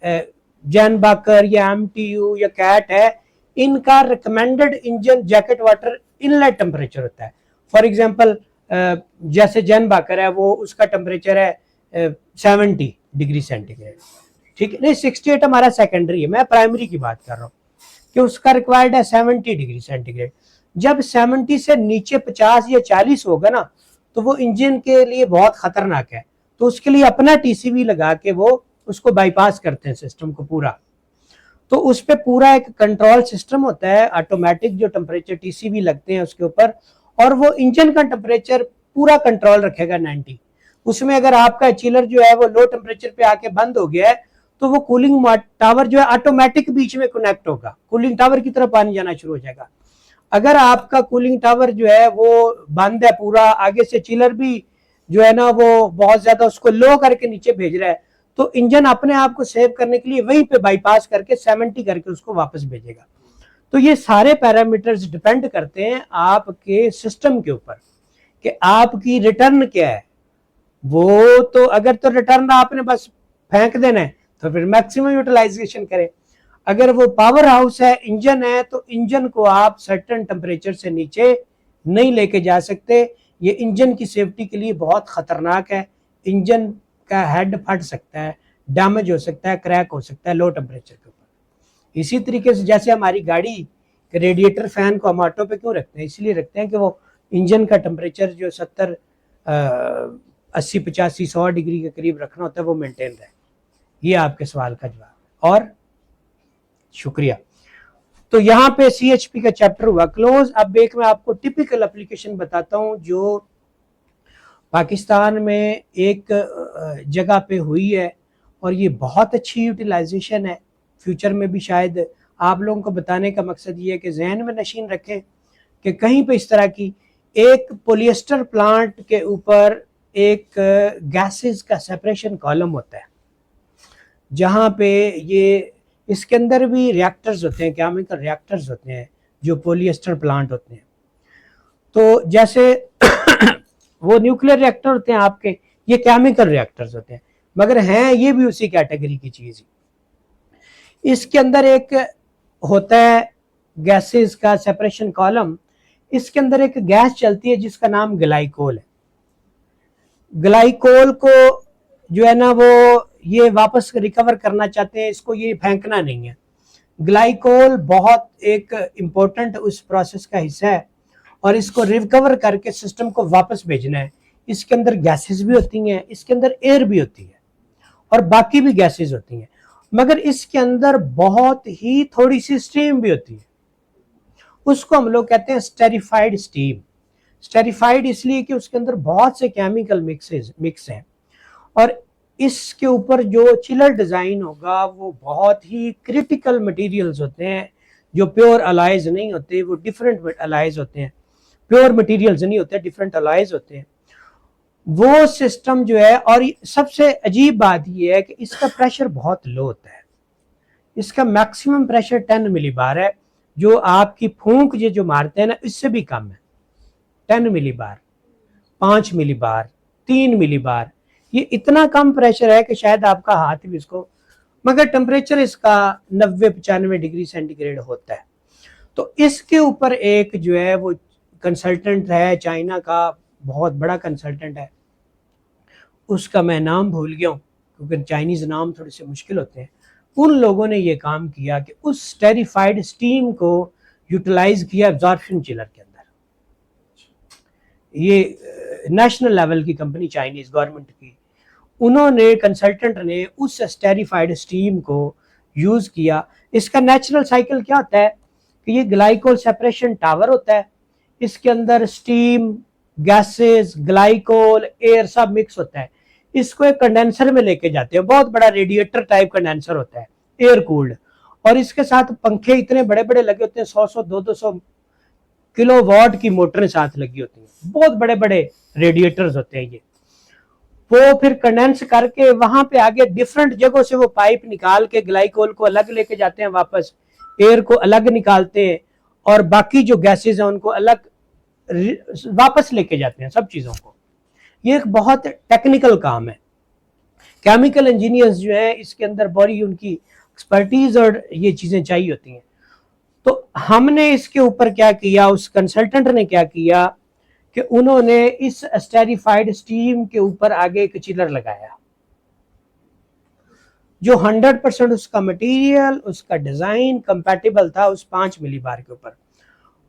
जैन बाकर या MTU या कैट है, इनका recommended engine jacket water inlet temperature होता है। फॉर एग्जांपल जैसे जैन बाकर है वो उसका टेम्परेचर है 70 डिग्री सेंटीग्रेड। ठीक है, नहीं 68 हमारा सेकेंडरी है, मैं प्राइमरी की बात कर रहा हूँ कि उसका रिक्वायर्ड है 70 डिग्री सेंटीग्रेड। जब 70 से नीचे 50 या 40 होगा ना तो वो इंजन के लिए बहुत खतरनाक है, तो उसके लिए अपना TCV लगा के वो उसको बाईपास करते हैं सिस्टम को पूरा। तो उस पर पूरा एक कंट्रोल सिस्टम होता है ऑटोमेटिक, जो टेम्परेचर TCV लगते हैं उसके ऊपर, और वो इंजन का टेम्परेचर पूरा कंट्रोल रखेगा 90। उसमें अगर आपका चिलर जो है वो लो टेम्परेचर पे आके बंद हो गया है तो वो कूलिंग टावर जो है ऑटोमेटिक बीच में कनेक्ट होगा, कूलिंग टावर की तरफ पानी जाना शुरू हो जाएगा। अगर आपका कूलिंग टावर जो है वो बंद है पूरा, आगे से चिलर भी जो है ना वो बहुत ज्यादा उसको लो करके नीचे भेज रहा है, तो इंजन अपने आप को सेव करने के लिए वहीं पे बाईपास करके 70 करके उसको वापस भेजेगा। तो ये सारे पैरामीटर्स डिपेंड करते हैं आपके सिस्टम के ऊपर कि आपकी रिटर्न क्या है। वो तो अगर तो रिटर्न आपने बस फेंक देना है तो फिर मैक्सिमम यूटिलाइजेशन करें। अगर वो पावर हाउस है, इंजन है, तो इंजन को आप सर्टेन टेम्परेचर से नीचे नहीं लेके जा सकते। ये इंजन की सेफ्टी के लिए बहुत खतरनाक है। इंजन का हेड फट सकता है, डैमेज हो सकता है, क्रैक हो सकता है लो टेम्परेचर के ऊपर। इसी तरीके से जैसे हमारी गाड़ी के रेडिएटर फैन को हम ऑटो पे क्यों रखते हैं, इसलिए रखते हैं कि वो इंजन का टेम्परेचर जो 70 80 85 100 डिग्री के करीब रखना होता है वो मेंटेन रहे। ये आपके सवाल का जवाब और शुक्रिया। तो यहाँ पे CHP का चैप्टर हुआ क्लोज। अब एक मैं आपको टिपिकल एप्लीकेशन बताता हूँ जो पाकिस्तान में एक जगह पे हुई है और ये बहुत अच्छी यूटिलाइजेशन है। फ्यूचर में भी शायद आप लोगों को बताने का मकसद ये है कि जहन में नशीन रखें कि कहीं पे इस तरह की एक पॉलिएस्टर प्लांट के ऊपर एक गैसेस का सेपरेशन कॉलम होता है, जहाँ पे ये इसके अंदर भी रिएक्टर्स होते हैं, केमिकल रिएक्टर्स होते हैं जो पॉलिएस्टर प्लांट होते हैं। तो जैसे वो न्यूक्लियर रिएक्टर होते हैं आपके, ये केमिकल रिएक्टर्स होते हैं, मगर हैं ये भी उसी कैटेगरी की चीज़ ही। इसके अंदर एक होता है गैसेस का सेपरेशन कॉलम। इसके अंदर एक गैस चलती है जिसका नाम ग्लाइकोल है। ग्लाइकोल को जो है ना वो ये वापस रिकवर करना चाहते हैं, इसको ये फेंकना नहीं है। ग्लाइकोल बहुत एक इम्पोर्टेंट उस प्रोसेस का हिस्सा है और इसको रिकवर करके सिस्टम को वापस भेजना है। इसके अंदर गैसेस भी होती हैं, इसके अंदर एयर भी होती है और बाकी भी गैसेस होती हैं, मगर इसके अंदर बहुत ही थोड़ी सी स्टीम भी होती है। उसको हम लोग कहते हैं स्टेरिफाइड स्टीम। स्टेरिफाइड इसलिए कि उसके अंदर बहुत से केमिकल मिक्स हैं और इसके ऊपर जो चिलर डिज़ाइन होगा वो बहुत ही क्रिटिकल मटेरियल्स होते हैं जो प्योर अलाइज नहीं होते, वो डिफरेंट अलाइज होते हैं, प्योर मटेरियल्स नहीं होते, डिफरेंट अलाइज होते हैं। वो सिस्टम जो है, और सबसे अजीब बात ये है कि इसका प्रेशर बहुत लो होता है। इसका मैक्सिमम प्रेशर 10 मिलीबार है, जो आपकी फूंक ये जो मारते हैं ना इससे भी कम है। 10 मिलीबार, 5 मिलीबार, 3 मिलीबार, ये इतना कम प्रेशर है कि शायद आपका हाथ भी इसको, मगर टेम्परेचर इसका 90-95 डिग्री सेंटीग्रेड होता है। तो इसके ऊपर एक जो है वो कंसल्टेंट है, चाइना का बहुत बड़ा कंसल्टेंट है, उसका मैं नाम भूल गया हूँ क्योंकि चाइनीज़ नाम थोड़े से मुश्किल होते हैं। उन लोगों ने ये काम किया कि उस स्टेरिफाइड स्टीम को यूटिलाइज किया एब्जॉर्प्शन चिलर के अंदर। ये नेशनल लेवल की कंपनी, चाइनीज़ गवर्नमेंट की, उन्होंने कंसल्टेंट ने उस स्टेरिफाइड स्टीम को यूज़ किया। इसका नेचुरल साइकिल क्या होता है कि ये ग्लाइकोल सेपरेशन टावर होता है, इसके अंदर स्टीम, गैसेस, ग्लाइकोल, एयर सब मिक्स होता है। इसको एक कंडेंसर में लेके जाते हैं, बहुत बड़ा रेडिएटर टाइप कंडेंसर होता है, एयर कूल्ड, और इसके साथ पंखे इतने बड़े बड़े लगे होते हैं, 100-100 200 किलो वाट की मोटरें साथ लगी होती हैं, बहुत बड़े बड़े रेडिएटर्स होते हैं ये। वो फिर कंडेंस करके वहां पे आगे डिफरेंट जगहों से वो पाइप निकाल के ग्लाइकोल को अलग लेके जाते हैं वापस, एयर को अलग निकालते हैं और बाकी जो गैसेज हैं उनको अलग वापस लेके जाते हैं, सब चीज़ों को। ये एक बहुत टेक्निकल काम है। केमिकल इंजीनियर्स जो है इसके अंदर बड़ी उनकी एक्सपर्टीज और ये चीज़ें चाहिए होती हैं। तो हमने इसके ऊपर क्या किया, उस कंसल्टेंट ने क्या किया कि उन्होंने इस स्टेरिफाइड स्टीम के ऊपर आगे एक चिलर लगाया जो 100% उसका मटेरियल, उसका डिज़ाइन कंपैटिबल था उस 5 मिलीबार के ऊपर,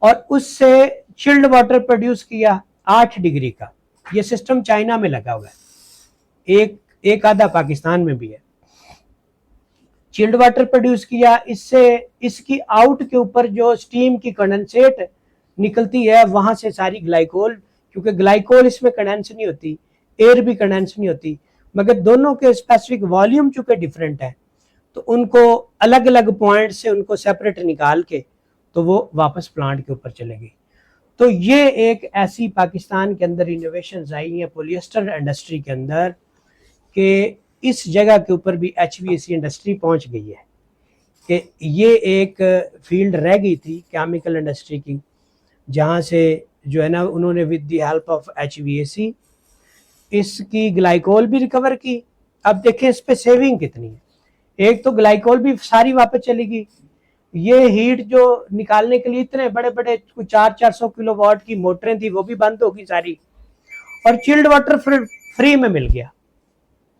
और उससे चिल्ड वाटर प्रोड्यूस किया 8 डिग्री का। ये सिस्टम चाइना में लगा हुआ है, एक आधा पाकिस्तान में भी है। चिल्ड वाटर प्रोड्यूस किया, इससे इसकी आउट के ऊपर जो स्टीम की कंडेंसेट निकलती है वहां से सारी ग्लाइकोल, क्योंकि ग्लाइकोल इसमें कंडेंस नहीं होती, एयर भी कंडेंस नहीं होती, मगर दोनों के स्पेसिफिक वॉल्यूम चूंकि डिफरेंट है तो उनको अलग अलग पॉइंट से उनको सेपरेट निकाल के तो वो वापस प्लांट के ऊपर चलेगी। तो ये एक ऐसी पाकिस्तान के अंदर इनोवेशंस आई हैं पॉलिएस्टर इंडस्ट्री के अंदर कि इस जगह के ऊपर भी HVAC इंडस्ट्री पहुंच गई है कि ये एक फील्ड रह गई थी केमिकल इंडस्ट्री की, जहां से जो है ना उन्होंने with the help of HVAC इसकी ग्लाइकोल भी रिकवर की। अब देखें इस पे सेविंग कितनी है। एक तो ग्लाइकोल भी सारी वापस चली गई, ये हीट जो निकालने के लिए इतने बड़े बड़े कुछ 400 किलोवाट की मोटरें थी वो भी बंद हो गई सारी, और चिल्ड वाटर फ्री में मिल गया।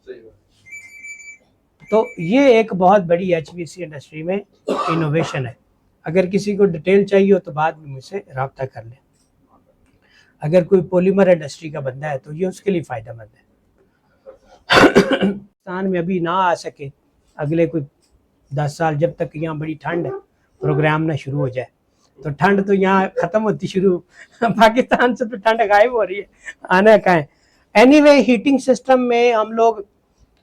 सही बात। तो ये एक बहुत बड़ी HVAC इंडस्ट्री में इनोवेशन है। अगर किसी को डिटेल चाहिए हो तो बाद में मुझसे रब्ता कर लें। अगर कोई पॉलीमर इंडस्ट्री का बंदा है तो ये उसके लिए फ़ायदेमंद है। पाकिस्तान में अभी ना आ सके, अगले कोई 10 साल, जब तक यहाँ बड़ी ठंड है, प्रोग्राम ना शुरू हो जाए, तो ठंड तो यहाँ ख़त्म होती शुरू पाकिस्तान से तो ठंड गायब हो रही है, आना कहाँ है। एनीवे, हीटिंग सिस्टम में हम लोग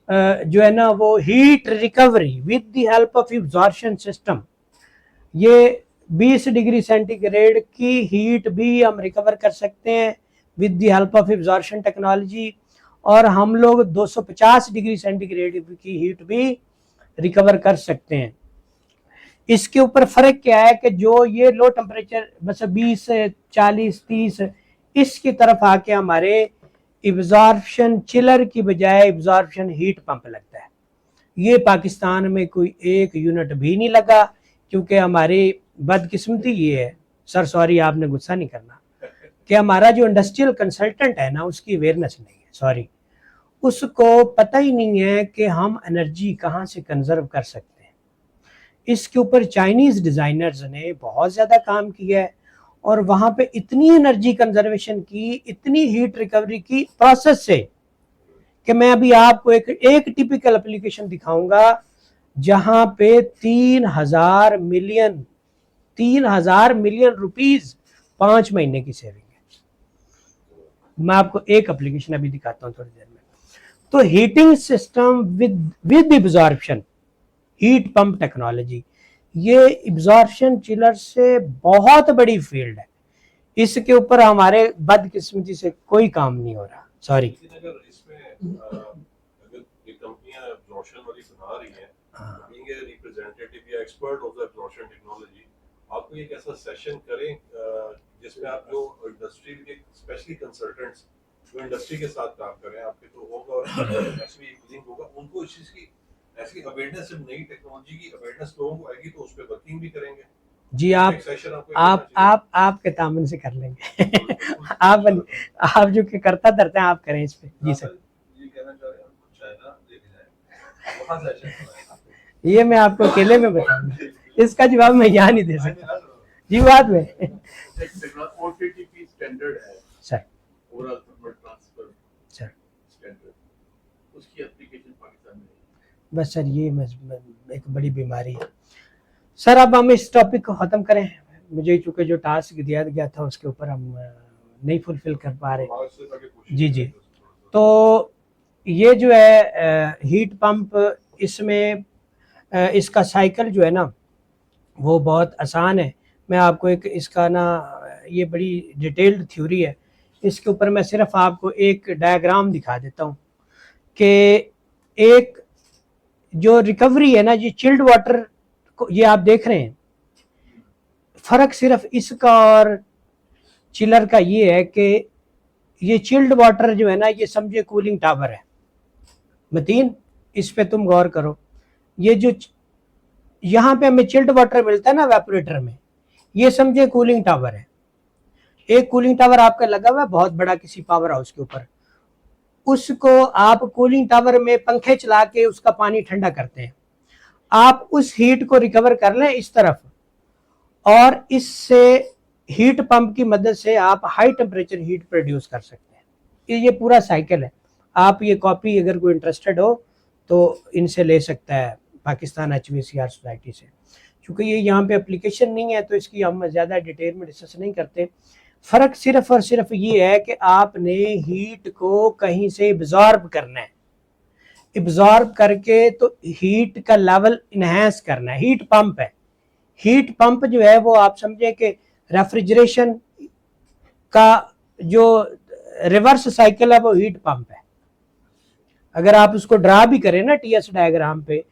जो है ना वो heat recovery with the help of absorption system, ये 20 डिग्री सेंटीग्रेड की हीट भी हम रिकवर कर सकते हैं with the help of absorption technology, और हम लोग 250 डिग्री सेंटीग्रेड की हीट भी रिकवर कर सकते हैं। इसके ऊपर फ़र्क क्या है कि जो ये लो टेम्परेचर बस 20 40 30 इसकी तरफ आके हमारे एब्जॉर्प्शन चिलर की बजाय एब्जॉर्प्शन हीट पंप लगता है। ये पाकिस्तान में कोई एक यूनिट भी नहीं लगा, क्योंकि हमारी बदकिस्मती ये है, सर सॉरी आपने गुस्सा नहीं करना, कि हमारा जो इंडस्ट्रियल कंसल्टेंट है ना उसकी अवेयरनेस नहीं है, सॉरी, उसको पता ही नहीं है कि हम एनर्जी कहाँ से कंजर्व कर सकते हैं। इसके ऊपर चाइनीज़ डिज़ाइनर्स ने बहुत ज़्यादा काम किया है, और वहाँ पे इतनी एनर्जी कंजर्वेशन की, इतनी हीट रिकवरी की प्रोसेस से, कि मैं अभी आपको एक टिपिकल एप्लीकेशन दिखाऊंगा जहाँ पे 3000 मिलियन रुपीस 5 महीने की सेविंग है। मैं आपको एक एप्लीकेशन अभी दिखाता हूँ थोड़ी देर में। तो heating system with absorption heat pump technology, ये एब्जॉर्प्शन चिलर से बहुत बड़ी फील्ड है। इसके ऊपर हमारे बदकिस्मती से कोई काम नहीं हो रहा, सॉरी। अगर इसमें अगर ये कंपनियां एब्जॉर्प्शन वाली बना रही हैं, बीइंग ए रिप्रेजेंटेटिव या expert of the absorption technology, आपको एक ऐसा सेशन करें जिसमें आप जो इंडस्ट्री के स्पेशली कंसल्टेंट्स जो इंडस्ट्री के साथ काम कर रहे हैं, आपके तो होगा और ऐसे भी लिंक होगा, उनको इस चीज की ऐसी अवेयरनेस, जब नई टेक्नोलॉजी की अवेयरनेस लोगों को आएगी तो उस पर वर्किंग भी करेंगे। जी, आपके तामन से कर लेंगे आप जो कि करता धरते हैं आप करें इस पे। जी सर, ये कहना चाह रहे हैं चाइना लेके जाए वहां सेशन, ये मैं आपको अकेले में बताऊंगा, इसका जवाब मैं यहाँ नहीं दे सकता जी। बात में OTTP स्टैंडर्ड है sir, overall thermal transfer sir, standard, उसकी एप्लीकेशन पाकिस्तान में है। बस सर ये एक बड़ी बीमारी है सर। अब हम इस टॉपिक को ख़त्म करें, मुझे चूँकि जो टास्क दिया गया था उसके ऊपर हम नहीं फुलफिल कर पा रहे। जी जी, तो ये जो है हीट पंप, इसमें इसका साइकिल जो है ना वो बहुत आसान है। मैं आपको एक इसका ना, ये बड़ी डिटेल्ड थ्योरी है, इसके ऊपर मैं सिर्फ आपको एक डायग्राम दिखा देता हूँ कि एक जो रिकवरी है ना, ये चिल्ड वाटर को, ये आप देख रहे हैं, फ़र्क सिर्फ इसका और चिलर का ये है कि ये चिल्ड वाटर जो है ना, ये समझे कूलिंग टावर है। मतीन, इस पे तुम गौर करो, ये जो यहाँ पे हमें चिल्ड वाटर मिलता है ना वेपोरेटर में, ये समझे कूलिंग टावर है। एक कूलिंग टावर आपका लगा हुआ है बहुत बड़ा किसी पावर हाउस के ऊपर, उसको आप कूलिंग टावर में पंखे चला के उसका पानी ठंडा करते हैं। आप उस हीट को रिकवर कर लें इस तरफ, और इससे हीट पंप की मदद से आप हाई टेम्परेचर हीट प्रोड्यूस कर सकते हैं। ये पूरा साइकिल है। आप ये कॉपी अगर कोई इंटरेस्टेड हो तो इनसे ले सकता है, पाकिस्तान HVAC सोसाइटी से। क्योंकि ये यहाँ पे एप्लीकेशन नहीं है तो इसकी हम ज़्यादा डिटेल में डिस्कस नहीं करते। फ़र्क सिर्फ और सिर्फ ये है कि आपने हीट को कहीं से एब्जॉर्ब करना है, एब्जॉर्ब करके तो हीट का लेवल इन्हेंस करना है। हीट पंप है, हीट पंप जो है वो आप समझे कि रेफ्रिजरेशन का जो रिवर्स साइकिल है वो हीट पंप है। अगर आप उसको ड्रा भी करें ना TS डायग्राम पे,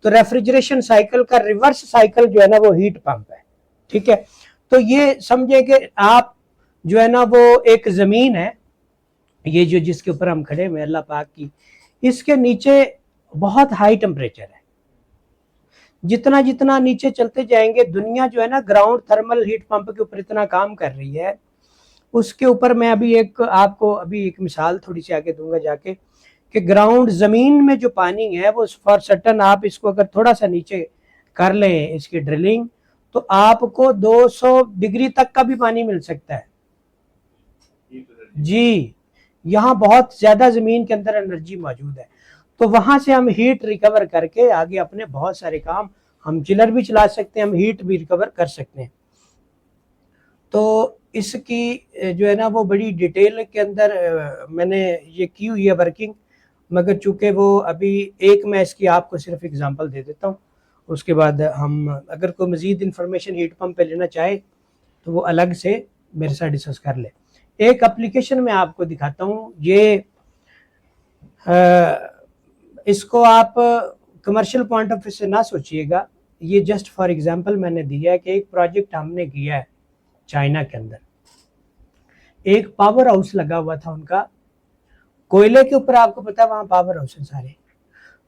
तो रेफ्रिजरेशन साइकिल का रिवर्स साइकिल जो है ना वो हीट पंप है। ठीक है, तो ये समझे कि आप जो है ना वो एक ज़मीन है, ये जो जिसके ऊपर हम खड़े हुए अल्लाह पाक की, इसके नीचे बहुत हाई टेम्परेचर है, जितना जितना नीचे चलते जाएंगे, दुनिया जो है ना ग्राउंड थर्मल हीट पंप के ऊपर इतना काम कर रही है, उसके ऊपर मैं अभी आपको एक मिसाल थोड़ी सी आगे दूंगा जाके, कि ग्राउंड ज़मीन में जो पानी है वो फॉर सर्टन, आप इसको अगर थोड़ा सा नीचे कर लें इसकी ड्रिलिंग, तो आपको 200 डिग्री तक का भी पानी मिल सकता है जी। यहाँ बहुत ज़्यादा ज़मीन के अंदर एनर्जी मौजूद है, तो वहाँ से हम हीट रिकवर करके आगे अपने बहुत सारे काम, हम चिलर भी चला सकते हैं, हम हीट भी रिकवर कर सकते हैं। तो इसकी जो है ना वो बड़ी डिटेल के अंदर मैंने ये की हुई है वर्किंग, मगर चूँकि वो अभी मैं इसकी आपको सिर्फ एग्जांपल दे देता हूँ, उसके बाद हम अगर कोई मज़ीद इंफॉर्मेशन हीट पंप पे लेना चाहे तो वो अलग से मेरे साथ डिस्कस कर ले। एक एप्लीकेशन में आपको दिखाता हूँ, ये इसको आप कमर्शियल पॉइंट ऑफ व्यू से ना सोचिएगा, ये जस्ट फॉर एग्जांपल मैंने दिया है कि एक प्रोजेक्ट हमने किया है चाइना के अंदर, एक पावर हाउस लगा हुआ था उनका कोयले के ऊपर, आपको पता है वहाँ पावर हाउस है सारे,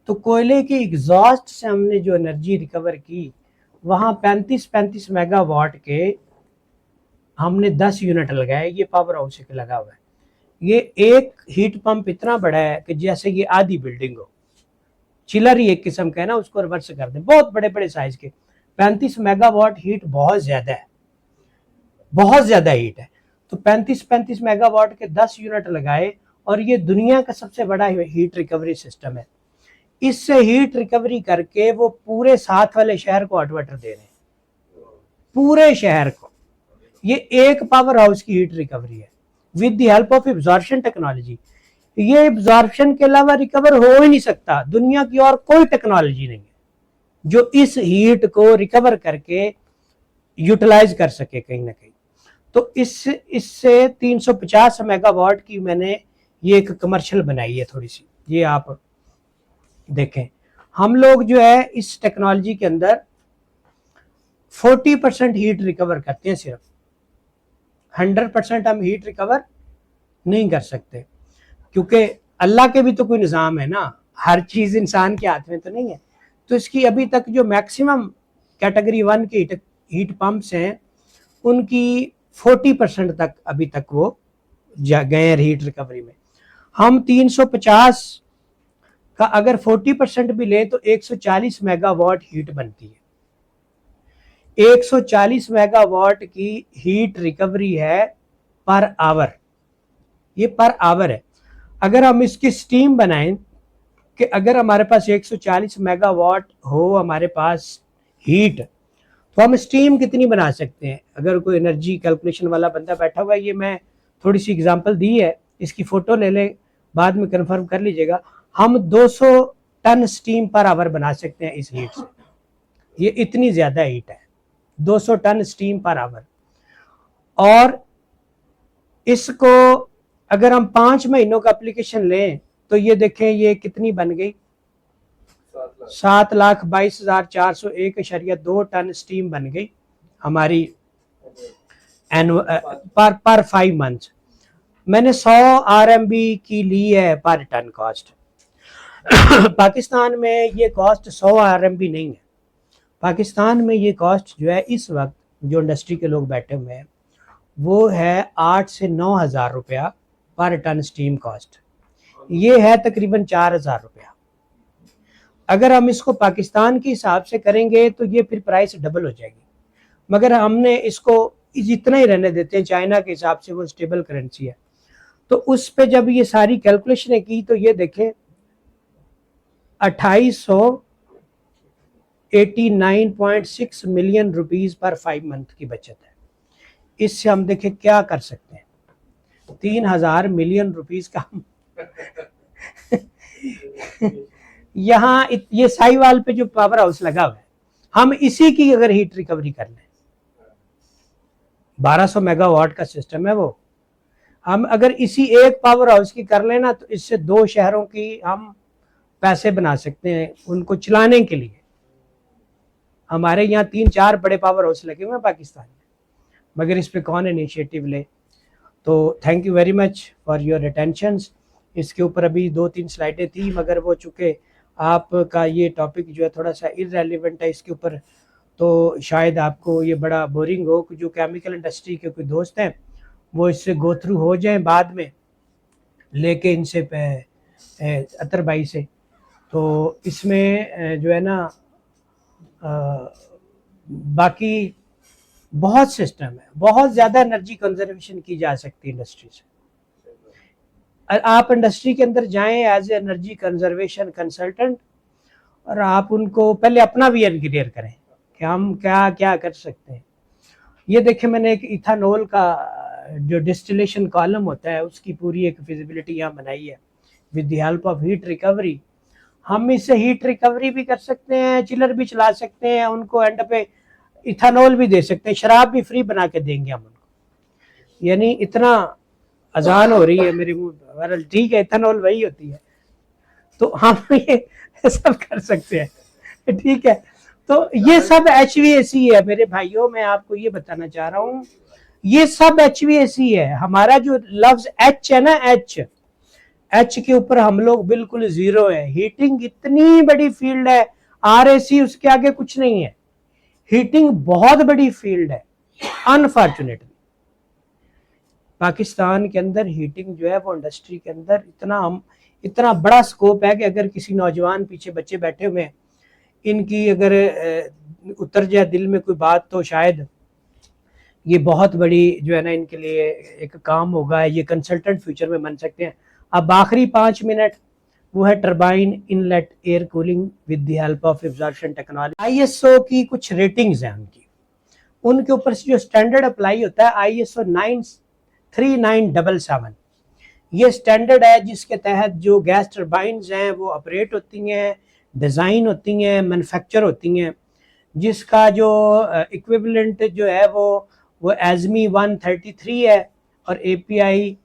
तो कोयले की एग्जॉस्ट से हमने जो एनर्जी रिकवर की, वहाँ 35 मेगावाट के हमने 10 यूनिट लगाए, ये पावर हाउस के लगा हुआ है। ये एक हीट पंप इतना बड़ा है कि जैसे ये आधी बिल्डिंग हो, चिलर ही एक किस्म का है ना, उसको रिवर्स कर दें, बहुत बड़े बड़े साइज के, 35 मेगावाट हीट बहुत ज्यादा है, बहुत ज्यादा हीट है। तो 35 मेगावाट के 10 यूनिट लगाए, और ये दुनिया का सबसे बड़ा हीट रिकवरी सिस्टम है। इससे हीट रिकवरी करके वो पूरे साथ वाले शहर को हॉट वाटर दे रहे हैं, पूरे शहर को। ये एक पावर हाउस की हीट रिकवरी है with the help of absorption technology. ये एब्जॉर्प्शन के अलावा रिकवर हो ही नहीं सकता, दुनिया की और कोई टेक्नोलॉजी नहीं है जो इस हीट को रिकवर करके यूटिलाइज कर सके कहीं ना कहीं। तो इससे 350 मेगावाट की मैंने ये एक कमर्शियल बनाई है थोड़ी सी, ये आप देखें। हम लोग जो है इस टेक्नोलॉजी के अंदर 40% हीट रिकवर करते हैं, सिर्फ 100% हम हीट रिकवर नहीं कर सकते, क्योंकि अल्लाह के भी तो कोई निज़ाम है ना, हर चीज़ इंसान के हाथ में तो नहीं है। तो इसकी अभी तक जो मैक्सिमम कैटेगरी 1 की हीट पंप्स हैं, उनकी 40% तक अभी तक वो गए हैं हीट रिकवरी में। हम 350 का अगर 40% भी ले तो 140 मेगावाट हीट बनती है। 140 मेगावाट की हीट रिकवरी है पर आवर, ये पर आवर है। अगर हम इसकी स्टीम बनाएं कि अगर हमारे पास 140 मेगावाट हो हमारे पास हीट, तो हम स्टीम कितनी बना सकते हैं। अगर कोई एनर्जी कैलकुलेशन वाला बंदा बैठा हुआ है, ये मैं थोड़ी सी एग्जांपल दी है, इसकी फोटो ले लें, बाद में कंफर्म कर लीजिएगा। हम 200 टन स्टीम पर आवर बना सकते हैं इस हीट से, ये इतनी ज्यादा हीट है, 200 टन स्टीम पर आवर। और इसको अगर हम 5 महीनों का एप्लीकेशन लें तो ये देखें ये कितनी बन गई, 7,22,401.2 टन स्टीम बन गई हमारी पर 5 मंथ। मैंने 100 RMB की ली है पर टन कॉस्ट। पाकिस्तान में ये कॉस्ट 100 RMB नहीं है, पाकिस्तान में ये कॉस्ट जो है इस वक्त जो इंडस्ट्री के लोग बैठे हुए हैं वो है 8 से 9 हज़ार रुपया पर टन स्टीम कॉस्ट, ये है तकरीबन 4,000 रुपया। अगर हम इसको पाकिस्तान के हिसाब से करेंगे तो ये फिर प्राइस डबल हो जाएगी, मगर हमने इसको जितना ही रहने देते हैं, चाइना के हिसाब से वो स्टेबल करेंसी है। तो उस पे जब ये सारी कैलकुलेशनें की तो ये देखें 2889.6 मिलियन रुपीस पर 5 मंथ की बचत है। इससे हम देखें क्या कर सकते हैं, 3,000 मिलियन रुपीस का हम यहाँ ये साहिवाल पे जो पावर हाउस लगा हुआ है, हम इसी की अगर हीट रिकवरी कर लें, 1200 मेगावाट का सिस्टम है वो, हम अगर इसी एक पावर हाउस की कर लेना तो इससे 2 शहरों की हम पैसे बना सकते हैं उनको चलाने के लिए। हमारे यहाँ 3-4 बड़े पावर हाउस लगे हुए हैं पाकिस्तान में, मगर इस पे कौन इनिशिएटिव ले। तो thank you very much for your attention. इसके ऊपर अभी 2-3 स्लाइडें थी, मगर वो चूँकि आपका ये टॉपिक जो है थोड़ा सा इररेलेवेंट है इसके ऊपर, तो शायद आपको ये बड़ा बोरिंग हो। कि जो केमिकल इंडस्ट्री के कोई दोस्त हैं वो इससे गो थ्रू हो जाएं बाद में लेके इनसे अतर भाई से। तो इसमें जो है ना बाकी बहुत सिस्टम है, बहुत ज़्यादा एनर्जी कंजर्वेशन की जा सकती है इंडस्ट्री से। आप इंडस्ट्री के अंदर जाएं as a energy conservation consultant, और आप उनको पहले अपना विजन क्लियर करें कि हम क्या क्या कर सकते हैं। ये देखिए मैंने एक इथानॉल का जो डिस्टिलेशन कॉलम होता है उसकी पूरी एक फिजिबिलिटी यहाँ बनाई है with the help of heat recovery. हम इससे हीट रिकवरी भी कर सकते हैं, चिलर भी चला सकते हैं, उनको एंड पे इथानॉल भी दे सकते हैं, शराब भी फ्री बना के देंगे हम उनको। यानी इतना अजान हो रही है मेरे मुंह, बहरहाल ठीक है, इथानॉल वही होती है, तो हम ये सब कर सकते हैं, ठीक है। तो ये सब HVAC है मेरे भाइयों, मैं आपको ये बताना चाह रहा हूँ, ये सब HVAC है। हमारा जो लफ्ज H है ना, H के ऊपर हम लोग बिल्कुल जीरो है। हीटिंग इतनी बड़ी फील्ड है, RAC उसके आगे कुछ नहीं है। हीटिंग बहुत बड़ी फील्ड है। अनफॉर्चुनेटली पाकिस्तान के अंदर हीटिंग जो है वो इंडस्ट्री के अंदर इतना बड़ा स्कोप है कि अगर किसी नौजवान पीछे बच्चे बैठे हुए हैं, इनकी अगर उतर जाए दिल में कोई बात, तो शायद ये बहुत बड़ी जो है ना इनके लिए एक काम होगा। ये कंसल्टेंट फ्यूचर में बन सकते हैं। अब आखिरी 5 मिनट वो है turbine inlet air cooling with the help of absorption technology. ISO की कुछ रेटिंग्स हैं उनके ऊपर से जो स्टैंडर्ड अप्लाई होता है ISO 3977। ये स्टैंडर्ड है जिसके तहत जो गैस टरबाइन्स हैं वो ऑपरेट होती हैं, डिज़ाइन होती हैं, मैन्युफैक्चर होती हैं, जिसका जो इक्विवेलेंट जो है वो ASME 133 है और API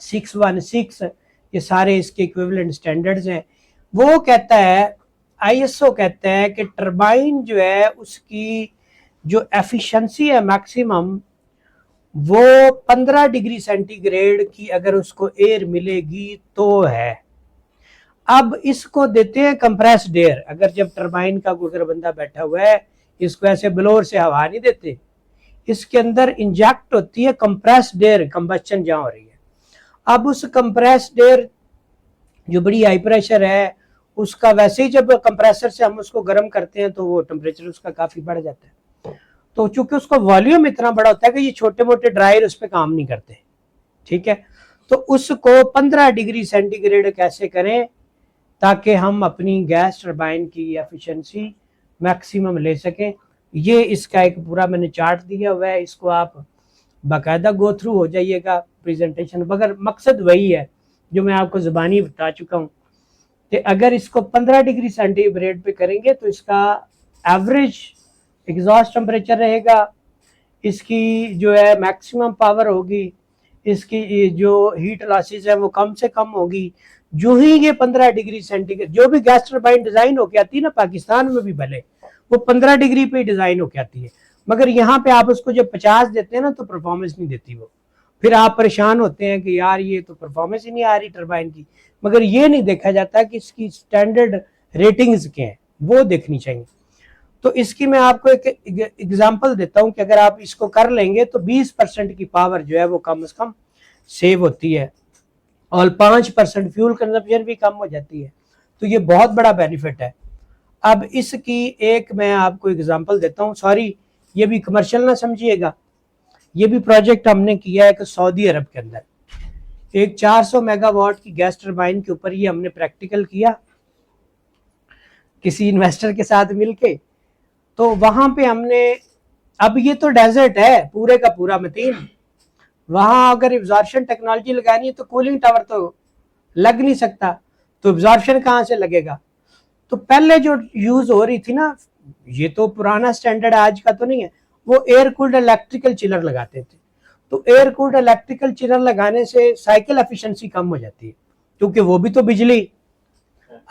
616, ये सारे इसके इक्विवेलेंट स्टैंडर्ड्स हैं। वो कहता है, ISO कहता है कि टरबाइन जो है उसकी जो एफिशिएंसी है मैक्सिमम, वो 15 डिग्री सेंटीग्रेड की अगर उसको एयर मिलेगी तो है। अब इसको देते हैं कंप्रेस्ड एयर। अगर जब टरबाइन का कोई अगर बंदा बैठा हुआ है, इसको ऐसे ब्लोअर से हवा नहीं देते, इसके अंदर इंजेक्ट होती है कंप्रेस्ड एयर, कंबस्चन जहां हो रही है। अब उस कंप्रेस्ड एयर जो बड़ी हाई प्रेशर है उसका, वैसे ही जब कंप्रेसर से हम उसको गर्म करते हैं तो वो टेम्परेचर उसका काफ़ी बढ़ जाता है। तो चूंकि उसका वॉल्यूम इतना बड़ा होता है कि ये छोटे मोटे ड्रायर उस पर काम नहीं करते, ठीक है। तो उसको 15 डिग्री सेंटीग्रेड कैसे करें ताकि हम अपनी गैस टरबाइन की एफिशिएंसी मैक्सिमम ले सकें। ये इसका एक पूरा मैंने चार्ट दिया हुआ है, इसको आप बाकायदा गो थ्रू हो जाइएगा प्रेजेंटेशन, मगर मकसद वही है जो मैं आपको ज़ुबानी बता चुका हूँ कि अगर इसको 15 डिग्री सेंटीग्रेड पे करेंगे तो इसका एवरेज एग्जॉस्ट टेम्परेचर रहेगा, इसकी जो है मैक्सिमम पावर होगी, इसकी जो हीट लॉसेस है वो कम से कम होगी। जो ही ये 15 डिग्री सेंटीग्रेड, जो भी गैस टरबाइन डिज़ाइन होके आती है ना पाकिस्तान में भी, भले वो 15 डिग्री पे डिज़ाइन होके आती है, मगर यहाँ पे आप उसको जब 50 देते हैं ना तो परफॉर्मेंस नहीं देती वो। फिर आप परेशान होते हैं कि यार ये तो परफॉर्मेंस ही नहीं आ रही टरबाइन की। मगर ये नहीं देखा जाता कि इसकी स्टैंडर्ड रेटिंग्स क्या हैं, वो देखनी चाहिए। तो इसकी मैं आपको एक एग्जांपल देता हूं कि अगर आप इसको कर लेंगे तो 20% की पावर जो है वो कम से कम सेव होती है और 5% फ्यूल कंजप्शन भी कम हो जाती है। तो ये बहुत बड़ा बेनिफिट है। अब इसकी एक मैं आपको एग्जांपल देता हूं, सॉरी ये भी कमर्शियल ना समझिएगा, ये भी प्रोजेक्ट हमने किया है कि सऊदी अरब के अंदर एक 400 मेगावाट की गैस टरबाइन के ऊपर ये हमने प्रैक्टिकल किया किसी इन्वेस्टर के साथ मिलके। तो वहां पे हमने, अब ये तो डेजर्ट है पूरे का पूरा मतीन, वहां अगर एब्जॉर्प्शन टेक्नोलॉजी लगानी है तो कूलिंग टावर तो लग नहीं सकता, तो एब्जॉर्प्शन कहाँ से लगेगा। तो पहले जो यूज हो रही थी ना, ये तो पुराना स्टैंडर्ड आज का तो नहीं है, वो एयर कूल्ड इलेक्ट्रिकल चिलर लगाते थे। तो एयर कूल्ड इलेक्ट्रिकल चिलर लगाने से साइकिल एफिशिएंसी कम हो जाती है, क्योंकि वो भी तो बिजली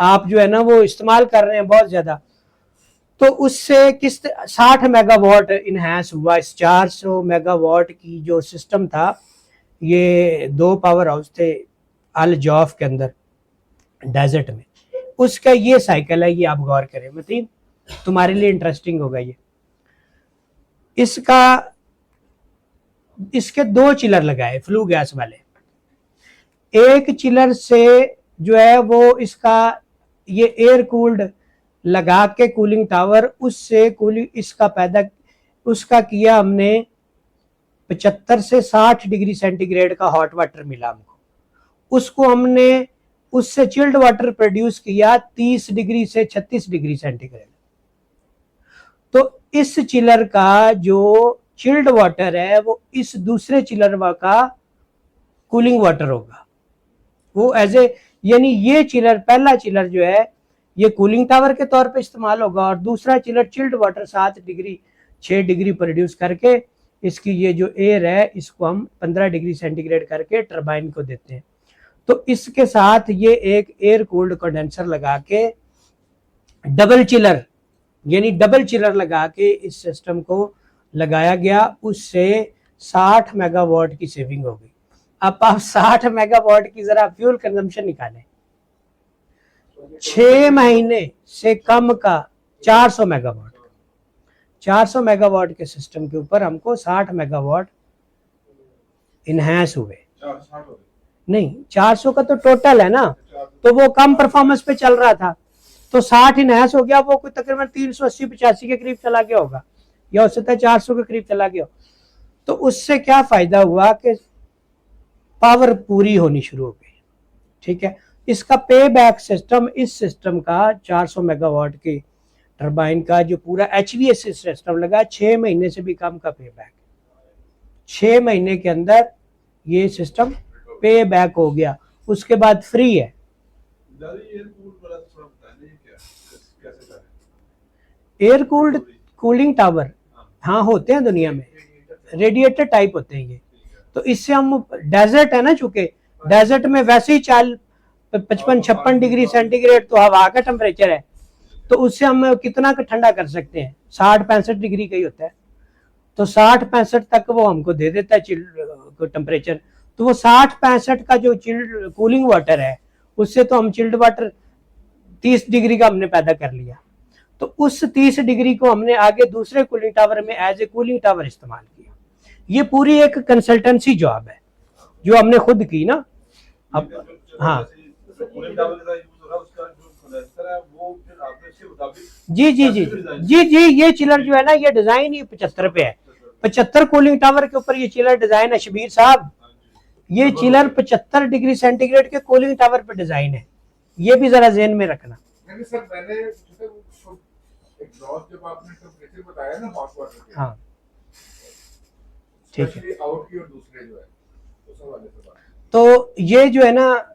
आप जो है ना वो इस्तेमाल कर रहे हैं बहुत ज्यादा। तो उससे किस 60 मेगावाट इनहेंस हुआ। इस 400 मेगावाट की जो सिस्टम था, ये 2 पावर हाउस थे अल जौफ के अंदर डेजर्ट में, उसका ये साइकिल है, ये आप गौर करें, मतलब तुम्हारे लिए इंटरेस्टिंग होगा ये। इसके 2 चिलर लगाए फ्लू गैस वाले। एक चिलर से जो है वो इसका ये एयर कूल्ड लगा के कूलिंग टावर, उससे कूलिंग इसका पैदा, उसका किया हमने 75 से 60 डिग्री सेंटीग्रेड का हॉट वाटर मिला हमको। उसको हमने उससे चिल्ड वाटर प्रोड्यूस किया 30 डिग्री से 36 डिग्री सेंटीग्रेड। तो इस चिलर का जो चिल्ड वाटर है वो इस दूसरे चिलर का कूलिंग वाटर होगा, वो एज ए, यानी ये चिलर, पहला चिलर जो है ये कूलिंग टावर के तौर पे इस्तेमाल होगा, और दूसरा chiller chilled water 7 degree 6 degree produce करके इसकी ये जो एयर है इसको हम 15 डिग्री सेंटीग्रेड करके टरबाइन को देते हैं। तो इसके साथ ये एक एयर कूल्ड कंडेंसर लगा के डबल चिलर, यानी डबल चिलर लगा के इस सिस्टम को लगाया गया, उससे 60 मेगावाट की सेविंग हो गई। अब आप 60 मेगावाट की जरा फ्यूल कंजम्पशन निकालें, 6 महीने से कम का 400 मेगावाट, 400 मेगावाट के सिस्टम के ऊपर हमको 60 मेगावाट इनहैंस हुए। नहीं, 400 का तो टोटल है ना, तो वो कम परफॉर्मेंस पे चल रहा था, तो 60 इनहैंस हो गया, वो कोई तकरीबन 380-85 के करीब चला गया होगा, या उससे 400 के करीब चला गया। तो उससे क्या फायदा हुआ कि पावर पूरी होनी शुरू हो गई। ठीक है, इसका पे बैक सिस्टम, इस सिस्टम का 400 मेगावाट की टरबाइन का जो पूरा HVAC सिस्टम लगा, 6 महीने से भी कम का पे बैक, 6 महीने के अंदर ये सिस्टम पे बैक हो गया, उसके बाद फ्री है। एयर कूल्ड कूलिंग टावर हाँ होते हैं दुनिया में, रेडिएटर टाइप होते हैं ये। तो इससे हम, डेजर्ट है ना, चूंकि डेजर्ट में वैसे ही 55-56 डिग्री सेंटीग्रेड तो हवा का टेम्परेचर है, तो उससे हम कितना का ठंडा कर सकते हैं, 60-65 डिग्री का ही होता है, तो 60-65 तक वो हमको दे देता है चिल्ड टेम्परेचर। तो वो 60-65 का जो चिल्ड कूलिंग वाटर है, उससे तो हम चिल्ड वाटर 30 डिग्री का हमने पैदा कर लिया। तो उस 30 डिग्री को हमने आगे दूसरे कूलिंग टावर में एज ए कूलिंग टावर इस्तेमाल किया। ये पूरी एक कंसल्टेंसी जॉब है जो हमने खुद की ना। अब हाँ जी जी जी जी जी, ये चिलर जो है ना, ये डिजाइन ही 75 पे है, 75 कूलिंग टावर के ऊपर ये चिलर डिजाइन है शबीर साहब। ये चिलर 75 डिग्री सेंटीग्रेड के कूलिंग टावर पे डिजाइन है, ये भी जरा ज़हन में रखना। सर मैंने एग्जॉस्ट जब आपने टेंपरेचर बताया ना हॉट वाटर के, हाँ ठीक है, आउट की और दूसरे जो है उस वाले से बात। तो ये जो है ना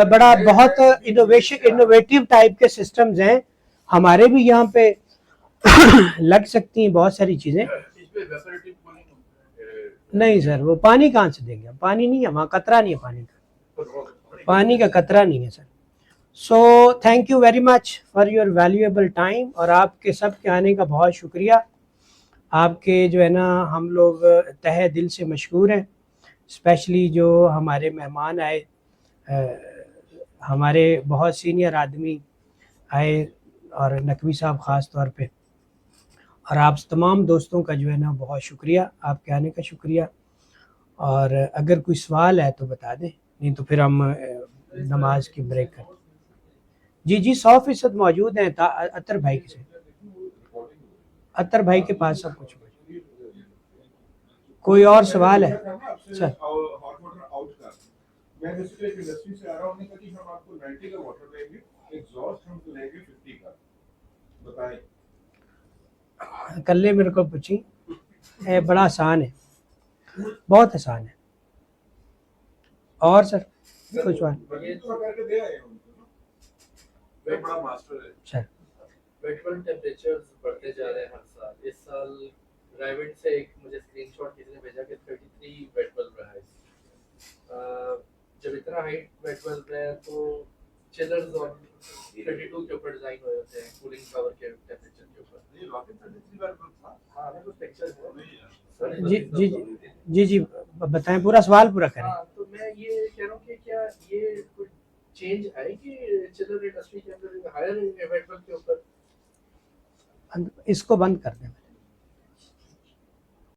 बड़ा बहुत इनोवेटिव टाइप के सिस्टम्स हैं, हमारे भी यहाँ पे लग सकती हैं बहुत सारी चीजें। नहीं सर, वो पानी कहाँ से देंगे, पानी नहीं है वहाँ, कतरा नहीं है पानी का, पानी का कतरा नहीं है sir. So thank you very much for your valuable time, और आपके सब के आने का बहुत शुक्रिया। आपके जो है ना, हम लोग तहे दिल से मशहूर हैं, स्पेशली जो हमारे मेहमान आए, हमारे बहुत सीनियर आदमी आए, और नकवी साहब ख़ास तौर पे, और आप तमाम दोस्तों का जो है ना बहुत शुक्रिया, आपके आने का शुक्रिया। और अगर कोई सवाल है तो बता दें, नहीं तो फिर हम नमाज की ब्रेक करें। जी जी 100% मौजूद हैं, अतर भाई के, अतर भाई के पास सब कुछ। कोई और सवाल है सर? मैं जैसे एक इंडस्ट्री से आ रहा हूँ, कि हम आपको 90 का वाटर देंगे, एग्जॉस्ट हम लेंगे 50 का, बताएं। कल मेरे को पूछी, बड़ा आसान है, बहुत आसान है। और सर कुछ बात? बड़ा मास्टर है सर। वेट टेम्परेचर्स बढ़ते जा रहे हैं हर साल। इस साल प्राइवेट से एक मुझे स्क्रीनशॉट किसी ने भेजा कि 33 वेट बल्ब रहा है। जब इतना हाइट वेट बल्ब है तो चिलर्स और 32 के ऊपर डिजाइन हुए होते हैं कूलिंग टावर के टेम्परेचर के ऊपर। ये रॉकेट 33 वेट बल्ब था। हां मेरे को पिक्चर है। जी जी जी जी बताएं, पूरा सवाल पूरा करें। हाँ, तो मैं ये कह रहा हूँ कि क्या ये कुछ चेंज आएगी चिलर इंडस्ट्री के अंदर हायर वेट बिल के ऊपर? इसको बंद कर दें।